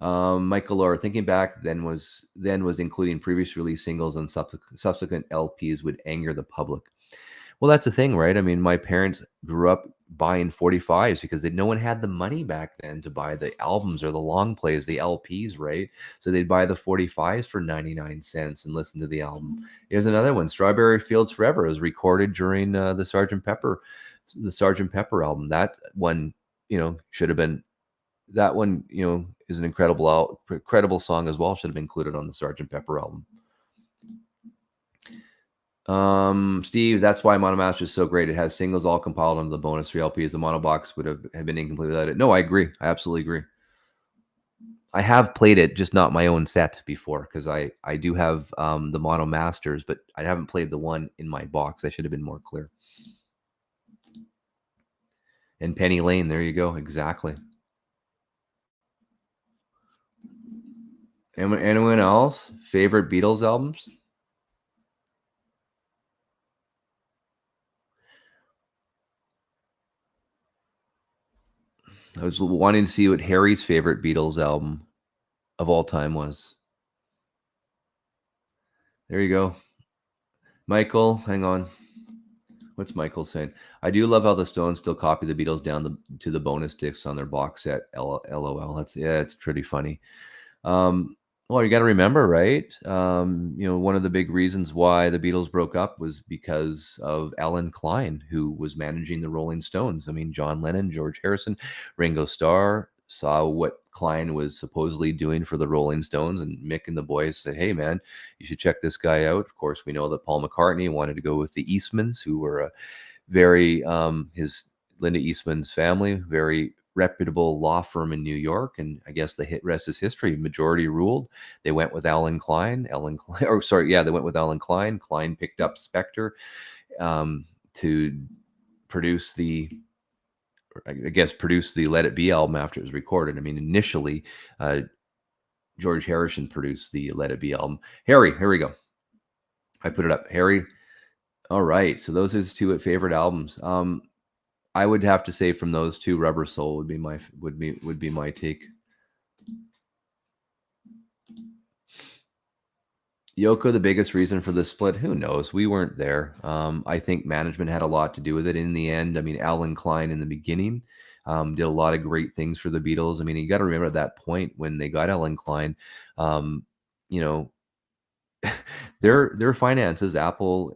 Michael Orr, thinking back, then was including previous release singles and subsequent LPs would anger the public. Well, that's the thing, right? I mean, my parents grew up buying 45s because no one had the money back then to buy the albums or the long plays, the LPs, right? So they'd buy the 45s for 99 cents and listen to the album. Here's another one. Strawberry Fields Forever was recorded during the Sgt. Pepper album. That one, should have been, that one, is an incredible song as well. Should have been included on the Sgt. Pepper album. Steve, that's why Monomaster is so great. It has singles all compiled under the bonus 3 LPs. The mono box would have been incomplete without it. No, I agree. I absolutely agree. I have played it, just not my own set before, because I do have the mono masters, but I haven't played the one in my box. I should have been more clear. And Penny Lane, there you go. Exactly. Anyone else? Favorite Beatles albums? I was wanting to see what Harry's favorite Beatles album of all time was. There you go. Michael, hang on. What's Michael saying? I do love how the Stones still copy the Beatles down to the bonus discs on their box set. LOL. That's yeah, it's pretty funny. Um, well, you got to remember, right? One of the big reasons why the Beatles broke up was because of Alan Klein, who was managing the Rolling Stones. I mean, John Lennon, George Harrison, Ringo Starr saw what Klein was supposedly doing for the Rolling Stones, and Mick and the boys said, "Hey, man, you should check this guy out." Of course, we know that Paul McCartney wanted to go with the Eastmans, who were a very his Linda Eastman's family, very reputable law firm in New York, and I guess the rest is history. Majority ruled. They went with Alan Klein. They went with Alan Klein. Klein picked up Spector to produce produce the Let It Be album after it was recorded. I mean, initially, George Harrison produced the Let It Be album. Harry, here we go. I put it up. Harry. All right. So those are his two favorite albums. I would have to say from those two, Rubber Soul would be my take. Yoko, the biggest reason for the split, who knows? We weren't there. I think management had a lot to do with it in the end. I mean, Alan Klein in the beginning did a lot of great things for the Beatles. I mean, you got to remember at that point when they got Alan Klein, you know, their finances, Apple,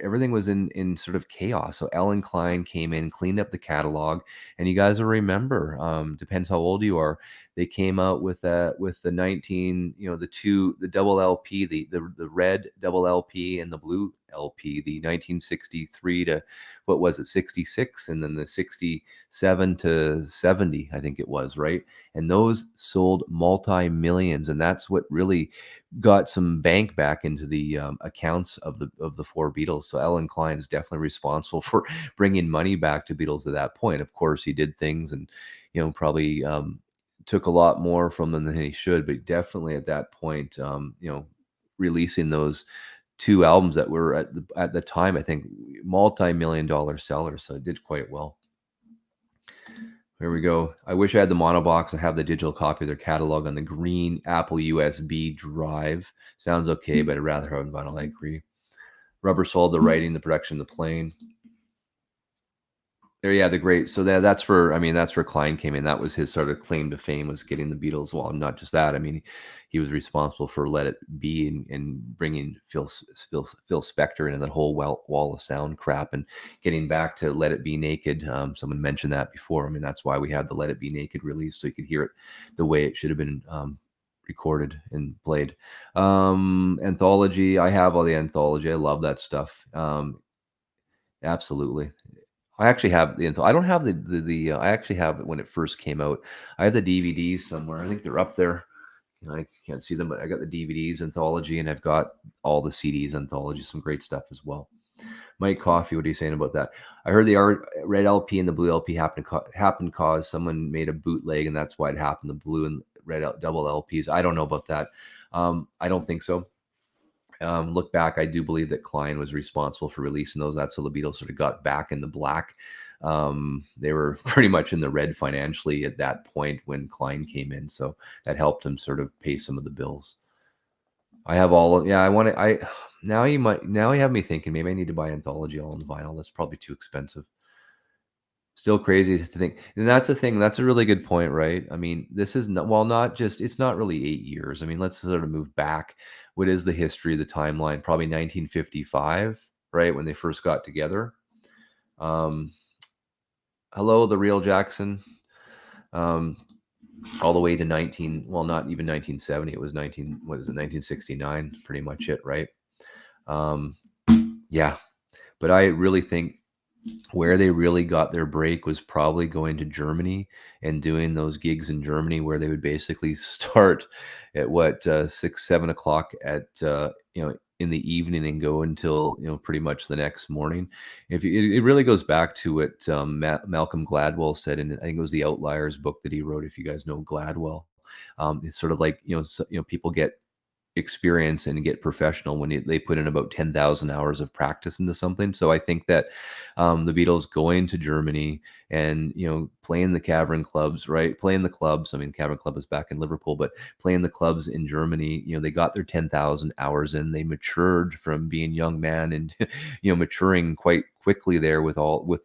everything was in sort of chaos. So Alan Klein came in, cleaned up the catalog, and you guys will remember, depends how old you are, they came out with the 19, the double LP, the red double LP and the blue LP, the 1963 to what was it, 66, and then the 67 to 70, I think it was, right? And those sold multi-millions, and that's what really got some bank back into the accounts of the four Beatles. So Alan Klein is definitely responsible for bringing money back to Beatles at that point. Of course, he did things and probably took a lot more from them than he should, but definitely at that point, releasing those two albums that were at the time, I think, multi-million-dollar sellers. So it did quite well. Here we go. I wish I had the mono box. I have the digital copy of their catalog on the green Apple USB drive. Sounds okay, but I'd rather have vinyl. I agree. Rubber Soul, the writing, the production, the playing. Yeah, the great. So that's where Klein came in. That was his sort of claim to fame, was getting the Beatles. Well, not just that. I mean, he was responsible for Let It Be and bringing Phil Spector into that whole wall of sound crap and getting back to Let It Be Naked. Someone mentioned that before. I mean, that's why we had the Let It Be Naked release, so you could hear it the way it should have been recorded and played. Anthology. I have all the anthology. I love that stuff. Absolutely. I actually have the info. I don't have I actually have it when it first came out. I have the DVDs somewhere. I think they're up there. I can't see them, but I got the DVDs anthology, and I've got all the CDs anthology. Some great stuff as well. Mike Coffee, what are you saying about that? I heard the red LP and the blue LP happened cause someone made a bootleg, and that's why it happened. The blue and red double LPs. I don't know about that. I don't think so. Look back, I do believe that Klein was responsible for releasing those. That's how the Beatles sort of got back in the black. They were pretty much in the red financially at that point when Klein came in, so that helped him sort of pay some of the bills. I have all of, yeah, I want to, now you have me thinking maybe I need to buy anthology all in vinyl. That's probably too expensive. Still crazy to think. And that's a thing. That's a really good point, right? I mean, this is it's not really 8 years. I mean, let's sort of move back. What is the history, the timeline? Probably 1955, right? When they first got together. Hello, the real Jackson. All the way to not even 1970. It was 1969, pretty much it, right? Yeah. But I really think where they really got their break was probably going to Germany and doing those gigs in Germany where they would basically start at 6-7 o'clock at in the evening and go until pretty much the next morning. It really goes back to what Malcolm Gladwell said, and I think it was the Outliers book that he wrote. If you guys know Gladwell, it's sort of like people get experience and get professional when they put in about 10,000 hours of practice into something. So I think that the Beatles going to Germany and, playing the cavern clubs, right? Playing the clubs. I mean, Cavern Club is back in Liverpool, but playing the clubs in Germany, they got their 10,000 hours in. They matured from being young man and, maturing quite quickly there with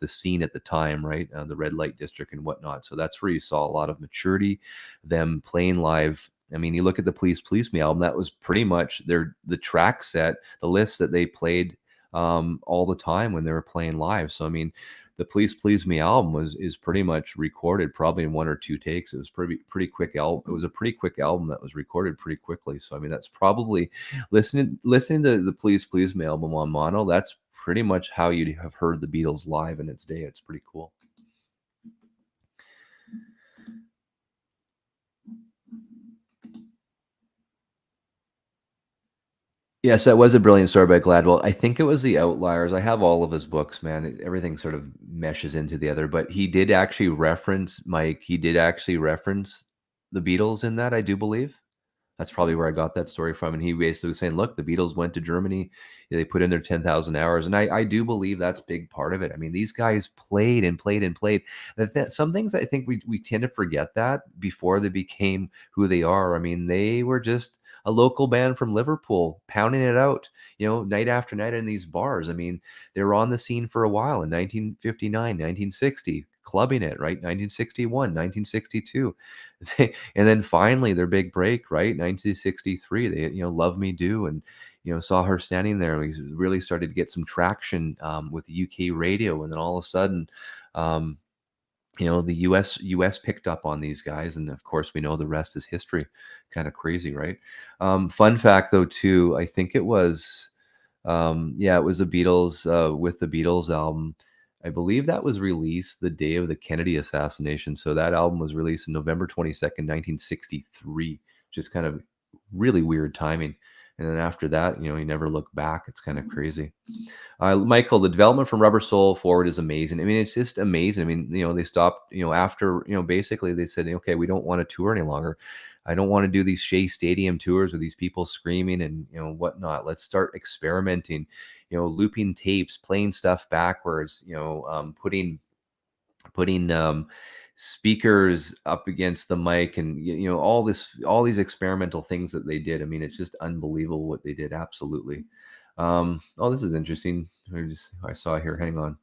the scene at the time, right? The red light district and whatnot. So that's where you saw a lot of maturity, them playing live. I mean, you look at the Please Please Me album, that was pretty much the track set, the list that they played all the time when they were playing live. So I mean, the Please Please Me album is pretty much recorded probably in one or two takes. It was pretty quick album. It was a pretty quick album that was recorded pretty quickly. So I mean, that's probably listening to the Please Please Me album on mono. That's pretty much how you'd have heard the Beatles live in its day. It's pretty cool. Yes, that was a brilliant story by Gladwell. I think it was The Outliers. I have all of his books, man. Everything sort of meshes into the other, but he did actually reference Mike. He did actually reference the Beatles in that, I do believe. That's probably where I got that story from. And he basically was saying, look, the Beatles went to Germany. They put in their 10,000 hours. And I do believe that's a big part of it. I mean, these guys played and played and played. Some things I think we tend to forget that before they became who they are. I mean, they were just a local band from Liverpool pounding it out, night after night in these bars. I mean, they were on the scene for a while in 1959, 1960, clubbing it, right? 1961, 1962. And then finally their big break, right? 1963, they, Love Me Do, and, saw her standing there. We really started to get some traction with the UK radio. And then all of a sudden, um, the US picked up on these guys. And of course, we know the rest is history. Kind of crazy, right? Fun fact, though, too, I think it was, yeah, it was the Beatles with the Beatles album. I believe that was released the day of the Kennedy assassination. So that album was released on November 22nd, 1963, which is kind of really weird timing. And then after that, you never look back. It's kind of crazy. Michael, the development from Rubber Soul forward is amazing. I mean, it's just amazing. I mean, they stopped, after, basically they said, okay, we don't want to tour any longer. I don't want to do these Shea Stadium tours with these people screaming and, whatnot. Let's start experimenting, looping tapes, playing stuff backwards, putting speakers up against the mic, and all these experimental things that they did. I mean, it's just unbelievable what they did. Absolutely. Oh, this is interesting. I saw here. Hang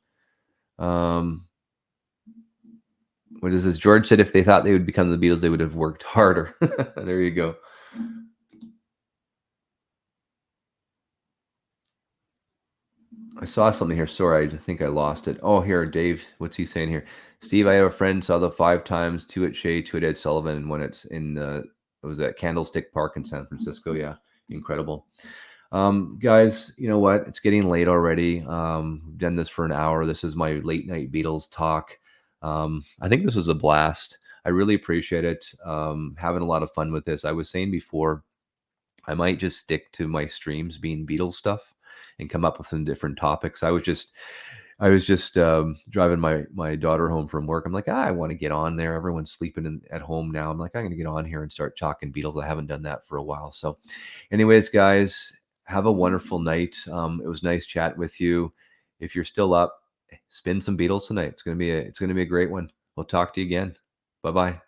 on. What is this? George said if they thought they would become the Beatles, they would have worked harder. There you go. I saw something here. Sorry, I think I lost it. Oh, here, Dave. What's he saying here? Steve, I have a friend saw the 5 times, two at Shea, two at Ed Sullivan, and when it's in it was at Candlestick Park in San Francisco. Yeah, incredible. Guys, you know what? It's getting late already. We've done this for an hour. This is my late night Beatles talk. I think this was a blast. I really appreciate it. Having a lot of fun with this. I was saying before, I might just stick to my streams being Beatles stuff and come up with some different topics. I was just driving my daughter home from work. I'm like, I want to get on there. Everyone's sleeping at home now. I'm like, I'm going to get on here and start talking Beatles. I haven't done that for a while. So anyways, guys, have a wonderful night. It was nice chatting with you. If you're still up, spin some Beatles tonight. It's going to be a great one. We'll talk to you again. Bye-bye.